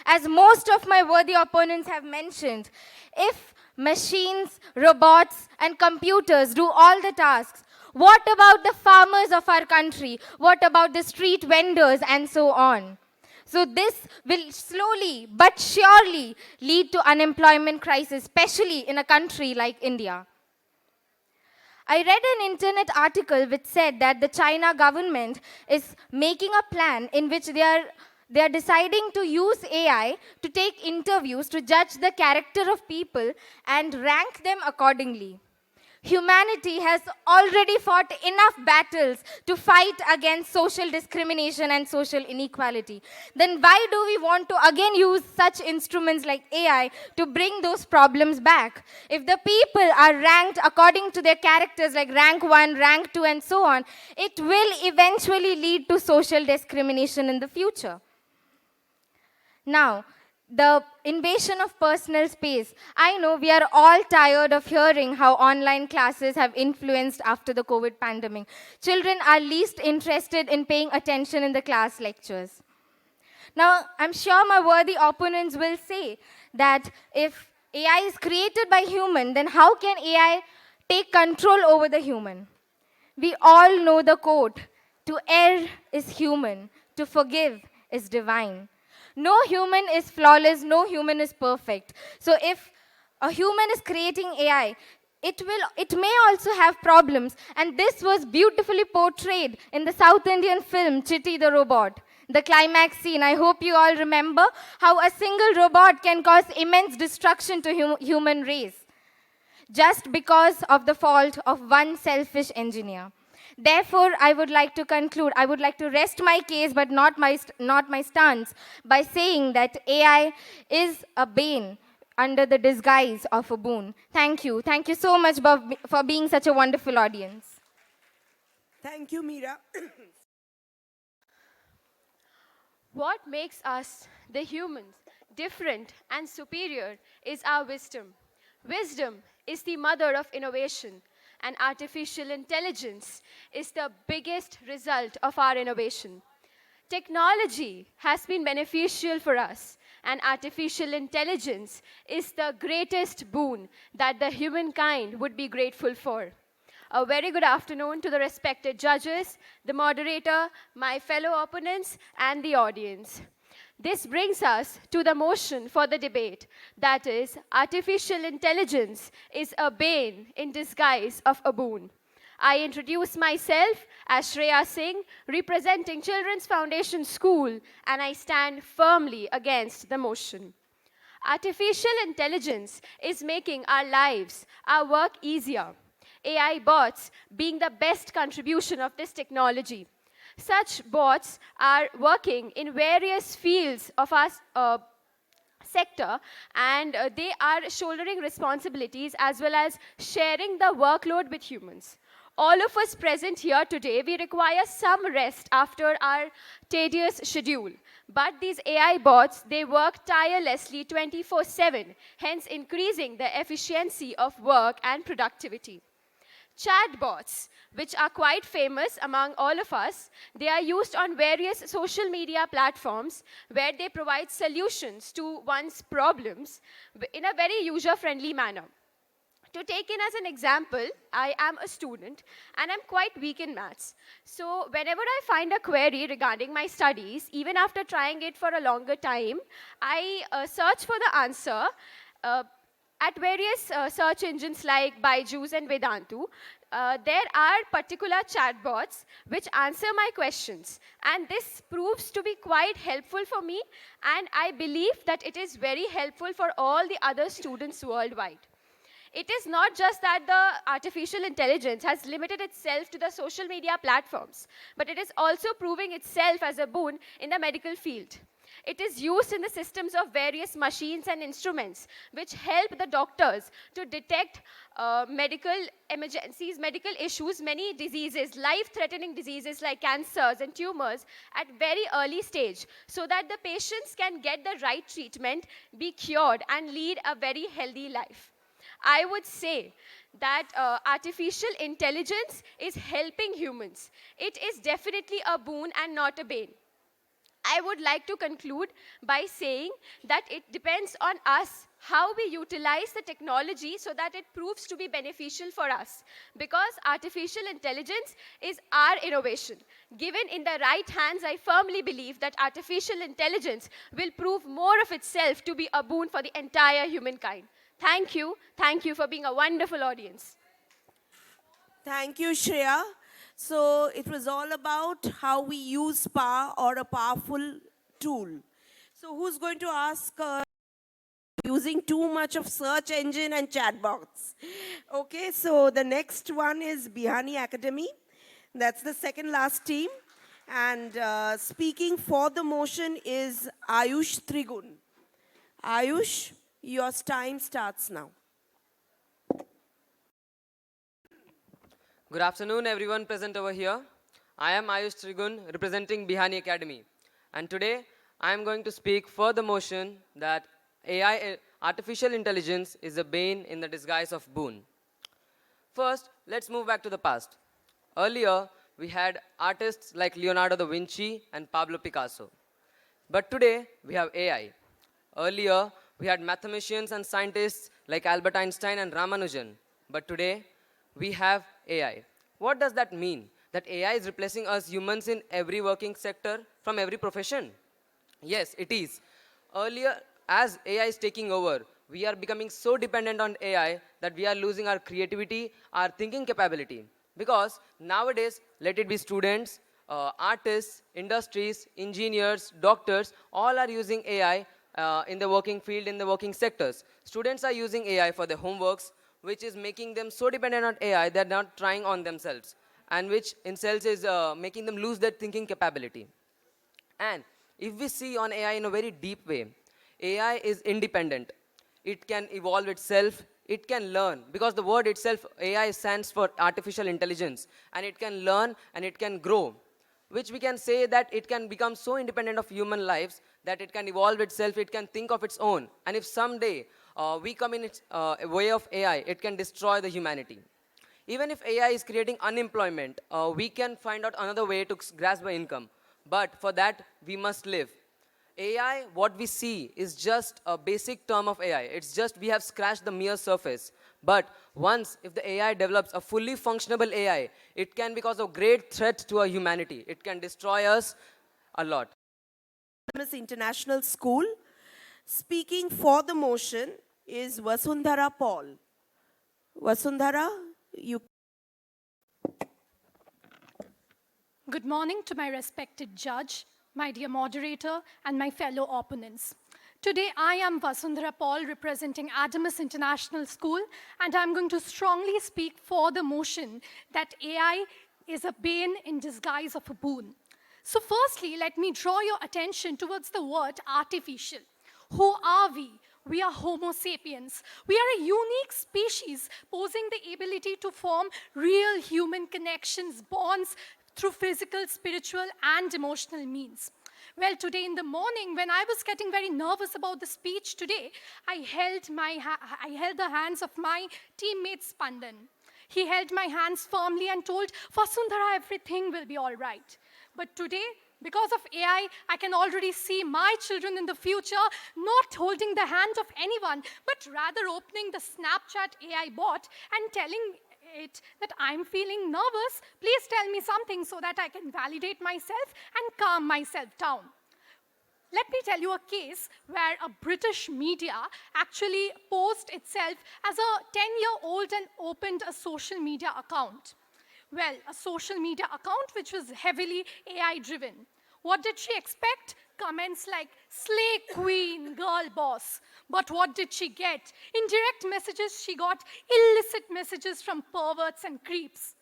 As most of my worthy opponents have mentioned, if machines, robots, and computers do all the tasks, what about the farmers of our country? What about the street vendors and so on? So this will slowly but surely lead to unemployment crisis, especially in a country like India. I read an internet article which said that the China government is making a plan in which they are deciding to use AI to take interviews to judge the character of people and rank them accordingly. Humanity has already fought enough battles to fight against social discrimination and social inequality. Then why do we want to again use such instruments like AI to bring those problems back? If the people are ranked according to their characters, like rank 1, rank 2, and so on, it will eventually lead to social discrimination in the future. Now, the invasion of personal space. I know we are all tired of hearing how online classes have influenced after the COVID pandemic. Children are least interested in paying attention in the class lectures. Now, I'm sure my worthy opponents will say that if AI is created by human, then how can AI take control over the human? We all know the quote, to err is human, to forgive is divine. No human is flawless, no human is perfect. So if a human is creating AI, it may also have problems, and this was beautifully portrayed in the South Indian film Chitty the Robot. The climax scene, I hope you all remember how a single robot can cause immense destruction to human race just because of the fault of one selfish engineer. Therefore, I would like to conclude, I would like to rest my case, but not my stance, by saying that AI is a bane under the disguise of a boon. Thank you. Thank you so much for being such a wonderful audience. Thank you, Meera. What makes us, the humans, different and superior is our wisdom. Wisdom is the mother of innovation, and artificial intelligence is the biggest result of our innovation. Technology has been beneficial for us, and artificial intelligence is the greatest boon that the humankind would be grateful for. A very good afternoon to the respected judges, the moderator, my fellow opponents, and the audience. This brings us to the motion for the debate, that is, artificial intelligence is a bane in disguise of a boon. I introduce myself as Shreya Singh, representing Children's Foundation School, and I stand firmly against the motion. Artificial intelligence is making our lives, our work easier. AI bots being the best contribution of this technology. Such bots are working in various fields of our sector, and they are shouldering responsibilities as well as sharing the workload with humans. All of us present here today, we require some rest after our tedious schedule. But these AI bots, they work tirelessly 24/7, hence increasing the efficiency of work and productivity. Chatbots, which are quite famous among all of us, they are used on various social media platforms where they provide solutions to one's problems in a very user-friendly manner. To take in as an example, I am a student and I'm quite weak in maths. So whenever I find a query regarding my studies, even after trying it for a longer time, I search for the answer at various search engines like Byju's and Vedantu. There are particular chatbots which answer my questions, and this proves to be quite helpful for me, and I believe that it is very helpful for all the other students worldwide. It is not just that the artificial intelligence has limited itself to the social media platforms, but it is also proving itself as a boon in the medical field. It is used in the systems of various machines and instruments which help the doctors to detect medical emergencies, medical issues, many diseases, life-threatening diseases like cancers and tumors at very early stage, so that the patients can get the right treatment, be cured, and lead a very healthy life. I would say that artificial intelligence is helping humans. It is definitely a boon and not a bane. I would like to conclude by saying that it depends on us how we utilize the technology so that it proves to be beneficial for us. Because artificial intelligence is our innovation. Given in the right hands, I firmly believe that artificial intelligence will prove more of itself to be a boon for the entire humankind. Thank you. Thank you for being a wonderful audience. Thank you, Shreya. So it was all about how we use power or a powerful tool. So who's going to ask using too much of search engine and chatbots? Okay, so the next one is Bihani Academy. That's the second last team. And speaking for the motion is Ayush Trigun. Ayush, your time starts now. Good afternoon, everyone present over here. I am Ayush Trigun, representing Bihani Academy. And today, I am going to speak for the motion that AI, artificial intelligence, is a bane in the disguise of boon. First, let's move back to the past. Earlier, we had artists like Leonardo da Vinci and Pablo Picasso. But today, we have AI. Earlier, we had mathematicians and scientists like Albert Einstein and Ramanujan. But today, we have AI. What does that mean? That AI is replacing us humans in every working sector from every profession? Yes, it is. Earlier, as AI is taking over, we are becoming so dependent on AI that we are losing our creativity, our thinking capability. Because nowadays, let it be students, artists, industries, engineers, doctors, all are using AI in the working field, in the working sectors. Students are using AI for their homeworks, which is making them so dependent on AI, they're not trying on themselves, and which in cells is making them lose their thinking capability. And if we see on AI in a very deep way, AI is independent. It can evolve itself, it can learn, because the word itself, AI stands for artificial intelligence, and it can learn and it can grow, which we can say that it can become so independent of human lives that it can evolve itself, it can think of its own. And if someday we come in its way of AI, it can destroy the humanity. Even if AI is creating unemployment, we can find out another way to grasp the income. But for that, we must live. AI, what we see, is just a basic term of AI. It's just we have scratched the mere surface. But once, if the AI develops a fully functionable AI, it can become a great threat to our humanity. It can destroy us a lot. International School. Speaking for the motion is Vasundhara Paul. Vasundhara, you. Good morning to my respected judge, my dear moderator, and my fellow opponents. Today, I am Vasundhara Paul, representing Adamus International School, and I'm going to strongly speak for the motion that AI is a bane in disguise of a boon. So firstly, let me draw your attention towards the word artificial. Who are we? We are Homo sapiens. We are a unique species posing the ability to form real human connections, bonds, through physical, spiritual, and emotional means. Well, today in the morning, when I was getting very nervous about the speech today, I held the hands of my teammate Spandan. He held my hands firmly and told, Vasundhara, everything will be all right. But today, because of AI, I can already see my children in the future not holding the hand of anyone, but rather opening the Snapchat AI bot and telling it that I'm feeling nervous, please tell me something so that I can validate myself and calm myself down. Let me tell you a case where a British media actually posed itself as a 10-year-old and opened a social media account. Well, a social media account which was heavily AI-driven. What did she expect? Comments like, slay queen, girl boss. But what did she get? In direct messages, she got illicit messages from perverts and creeps.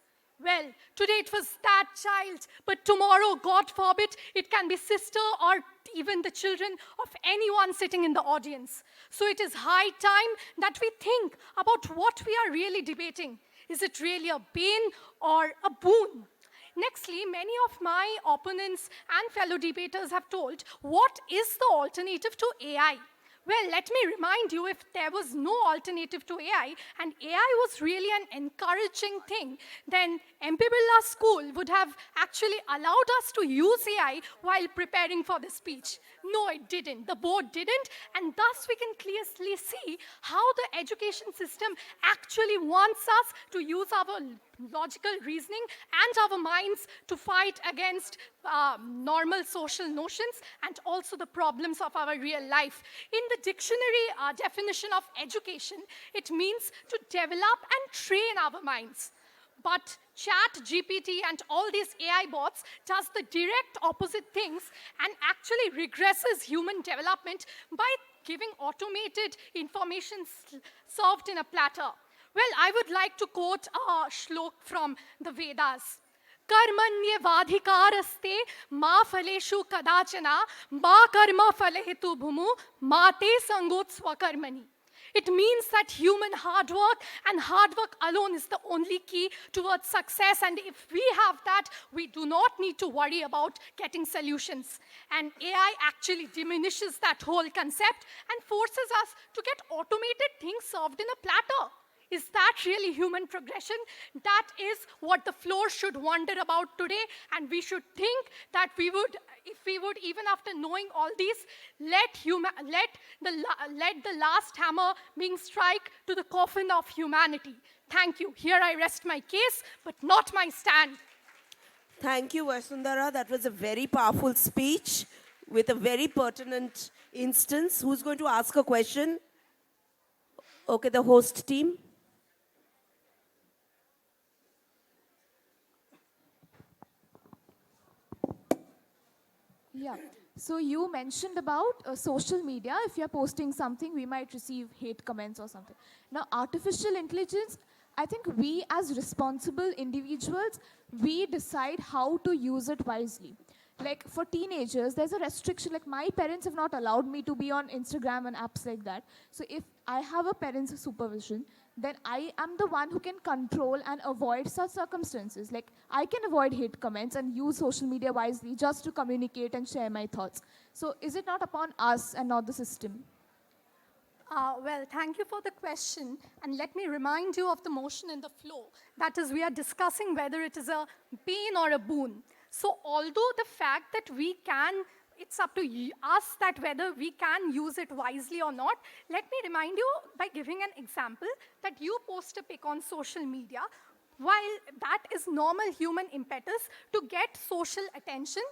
Well, today it was that child, but tomorrow, God forbid, it can be sister or even the children of anyone sitting in the audience. So it is high time that we think about what we are really debating. Is it really a bane or a boon? Nextly, many of my opponents and fellow debaters have told, what is the alternative to AI? Well, let me remind you, if there was no alternative to AI and AI was really an encouraging thing, then MPBLITZ' school would have actually allowed us to use AI while preparing for the speech. No, it didn't. The board didn't, and thus we can clearly see how the education system actually wants us to use our logical reasoning and our minds to fight against normal social notions and also the problems of our real life. In the dictionary definition of education, it means to develop and train our minds. But Chat, GPT, and all these AI bots does the direct opposite things and actually regresses human development by giving automated information served in a platter. Well, I would like to quote a shlok from the Vedas. Karmanyevadhikaraste ma phaleshu kadachana ma karma phalehetu bhumu ma te sangot swakarmani. It means that human hard work and hard work alone is the only key towards success. And if we have that, we do not need to worry about getting solutions. And AI actually diminishes that whole concept and forces us to get automated things served in a platter. Is that really human progression? That is what the floor should wonder about today, and we should think that we would, if we would, even after knowing all these, let the last hammer being strike to the coffin of humanity. Thank you. Here I rest my case, but not my stand. Thank you, Vasundhara. That was a very powerful speech with a very pertinent instance. Who's going to ask a question? Okay, the host team. Yeah. So you mentioned about social media. If you're posting something, we might receive hate comments or something. Now, artificial intelligence, I think we as responsible individuals, we decide how to use it wisely. Like for teenagers, there's a restriction. Like my parents have not allowed me to be on Instagram and apps like that. So if I have a parent's supervision, then I am the one who can control and avoid such circumstances. Like I can avoid hate comments and use social media wisely just to communicate and share my thoughts. So is it not upon us and not the system? Well, thank you for the question. And let me remind you of the motion in the flow. That is, we are discussing whether it is a bane or a boon. So although the fact that we can, it's up to us that whether we can use it wisely or not, let me remind you by giving an example that you post a pic on social media, while that is normal human impetus to get social attention,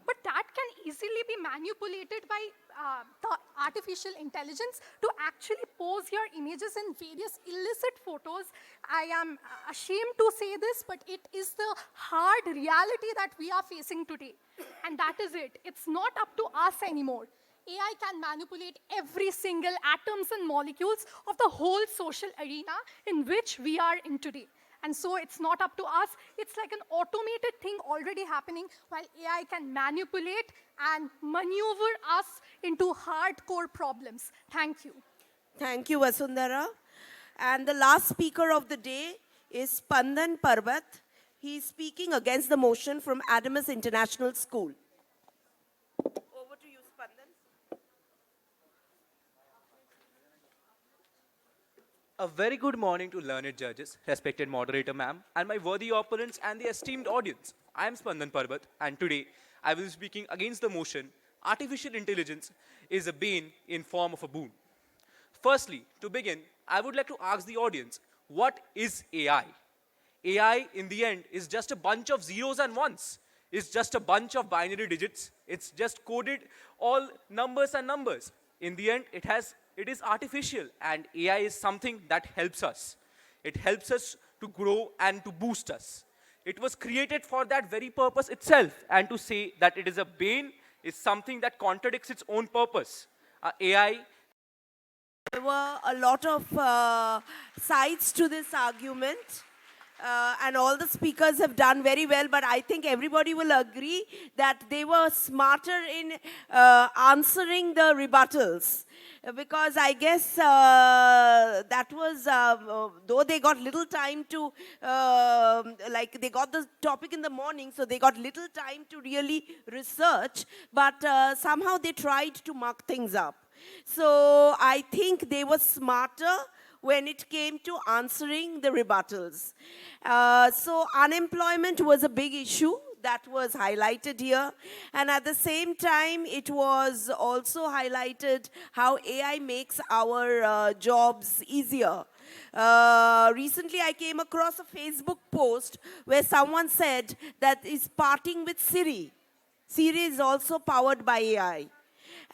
but that can easily be manipulated by the artificial intelligence to actually pose your images in various illicit photos. I am ashamed to say this, but it is the hard reality that we are facing today. And that is it. It's not up to us anymore. AI can manipulate every single atoms and molecules of the whole social arena in which we are in today. And so it's not up to us. It's like an automated thing already happening, while AI can manipulate and maneuver us into hardcore problems. Thank you. Thank you, Vasundhara. And the last speaker of the day is Spandan Parbat. He is speaking against the motion from Adamus International School. Over to you, Spandan. A very good morning to learned judges, respected moderator ma'am, and my worthy opponents and the esteemed audience. I am Spandan Parbat, and today I will be speaking against the motion, artificial intelligence is a bane in form of a boon. Firstly, to begin, I would like to ask the audience, what is AI? AI, in the end, is just a bunch of zeros and ones. It's just a bunch of binary digits. It's just coded all numbers and numbers. In the end, it is artificial, and AI is something that helps us. It helps us to grow and to boost us. It was created for that very purpose itself, and to say that it is a bane is something that contradicts its own purpose. AI. There were a lot of sides to this argument. And all the speakers have done very well, but I think everybody will agree that they were smarter in answering the rebuttals. Because I guess that was, though they got little time to, like they got the topic in the morning, so they got little time to really research, but somehow they tried to muck things up. So I think they were smarter when it came to answering the rebuttals. So unemployment was a big issue that was highlighted here. And at the same time, it was also highlighted how AI makes our jobs easier. Recently, I came across a Facebook post where someone said that is parting with Siri. Siri is also powered by AI.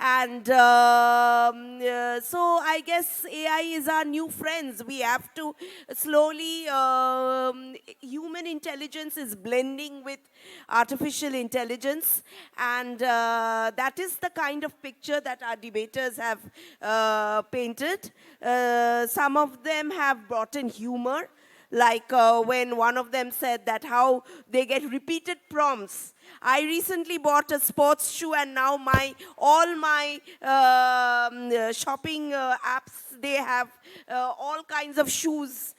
And so I guess AI is our new friends. We have to slowly, human intelligence is blending with artificial intelligence. And that is the kind of picture that our debaters have painted. Some of them have brought in humor. Like when one of them said that how they get repeated prompts. I recently bought a sports shoe, and now all my shopping apps, they have all kinds of shoes,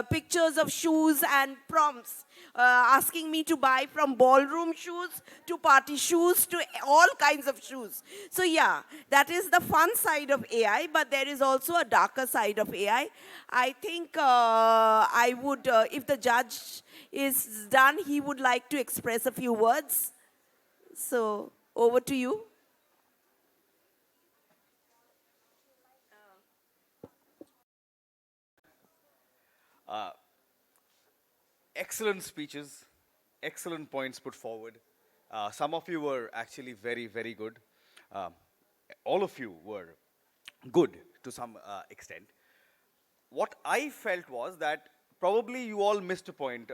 pictures of shoes and prompts. Asking me to buy from ballroom shoes to party shoes to all kinds of shoes. So yeah, that is the fun side of AI, but there is also a darker side of AI. I think I would, if the judge is done, he would like to express a few words. So over to you. Excellent speeches, excellent points put forward. Some of you were actually very, very good. All of you were good to some extent. what I felt was that probably you all missed a point.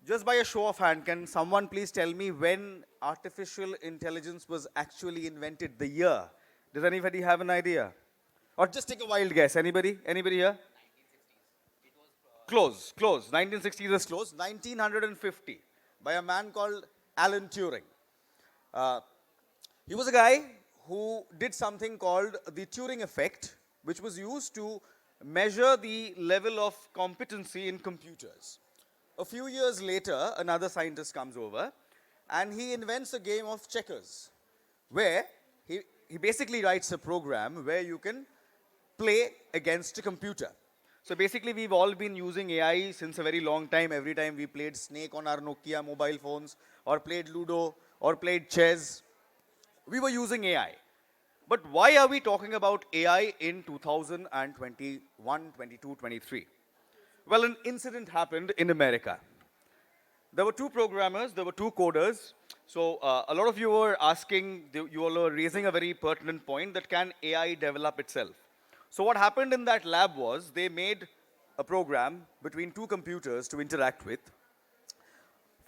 Just by a show of hand, can someone please tell me when artificial intelligence was actually invented, the year? Does anybody have an idea? Or just take a wild guess. Anybody? Anybody here? Close, close. 1960s is close. 1950 by a man called Alan Turing. Uh, he was a guy who did something called the Turing effect, which was used to measure the level of competency in computers. A few years later, another scientist comes over and he invents a game of checkers where he basically writes a program where you can play against a computer. So basically, we've all been using AI since a very long time. Every time we played Snake on our Nokia mobile phones, or played Ludo, or played chess, we were using AI. But why are we talking about AI in 2021, 22, 23? Well, an incident happened in America. There were two programmers, there were two coders. So a lot of you were asking, you all were raising a very pertinent point that can AI develop itself? So what happened in that lab was they made a program between two computers to interact with.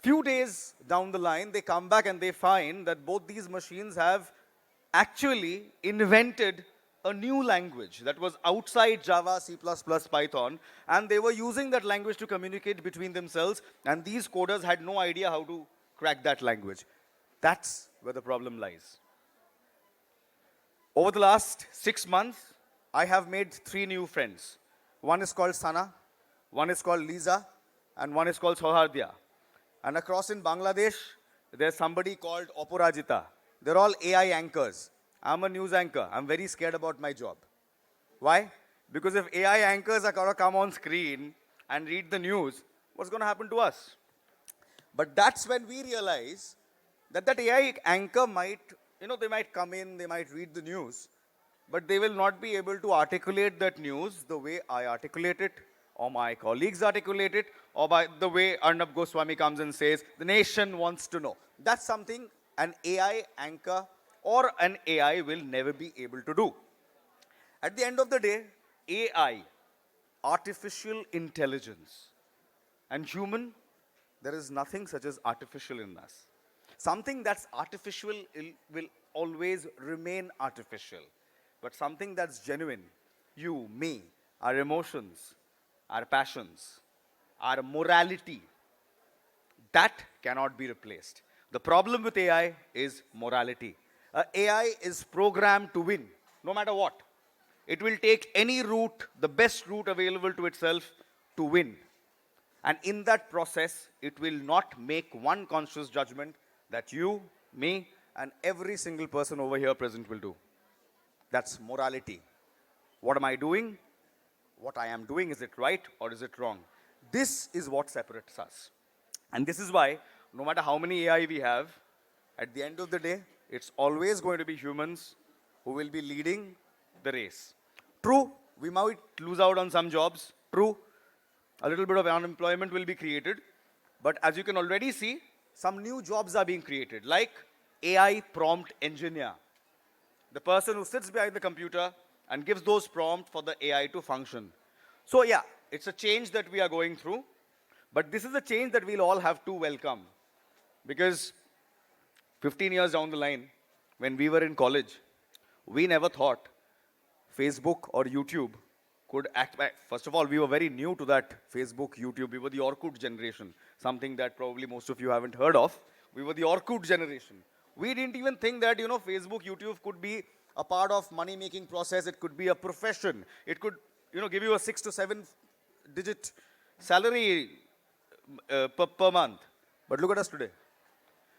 Few days down the line, they come back and they find that both these machines have actually invented a new language that was outside Java, C++, Python, and they were using that language to communicate between themselves, and these coders had no idea how to crack that language. That's where the problem lies. Over the last 6 months, I have made 3 new friends. One is called Sana, one is called Lisa, and one is called Sohardya. And across in Bangladesh, there's somebody called Oporajita. They're all AI anchors. I'm a news anchor. I'm very scared about my job. Why? Because if AI anchors are going to come on screen and read the news, what's going to happen to us? But that's when we realize that that AI anchor might, they might come in, they might read the news, but they will not be able to articulate that news the way I articulate it, or my colleagues articulate it, or by the way Arnab Goswami comes and says, the nation wants to know. That's something an AI anchor or an AI will never be able to do. At the end of the day, AI, artificial intelligence, and human, there is nothing such as artificial in us. Something that's artificial will always remain artificial. But something that's genuine, you, me, our emotions, our passions, our morality, that cannot be replaced. The problem with AI is morality. AI is programmed to win, no matter what. It will take any route, the best route available to itself, to win. And in that process, it will not make one conscious judgment that you, me, and every single person over here present will do. That's morality. What am I doing? What I am doing, is it right or is it wrong? This is what separates us. And this is why, no matter how many AI we have, at the end of the day, it's always going to be humans who will be leading the race. True, we might lose out on some jobs. True, a little bit of unemployment will be created. But as you can already see, some new jobs are being created, like AI prompt engineer. The person who sits behind the computer and gives those prompts for the AI to function. So yeah, it's a change that we are going through, but this is a change that we'll all have to welcome. Because 15 years down the line, when we were in college, we never thought Facebook or YouTube could act. First of all, we were very new to that Facebook, YouTube. We were the Orkut generation, something that probably most of you haven't heard of. We were the Orkut generation. We didn't even think that, Facebook, YouTube could be a part of money-making process. It could be a profession. It could, give you a 6 to 7 digit salary per month. But look at us today.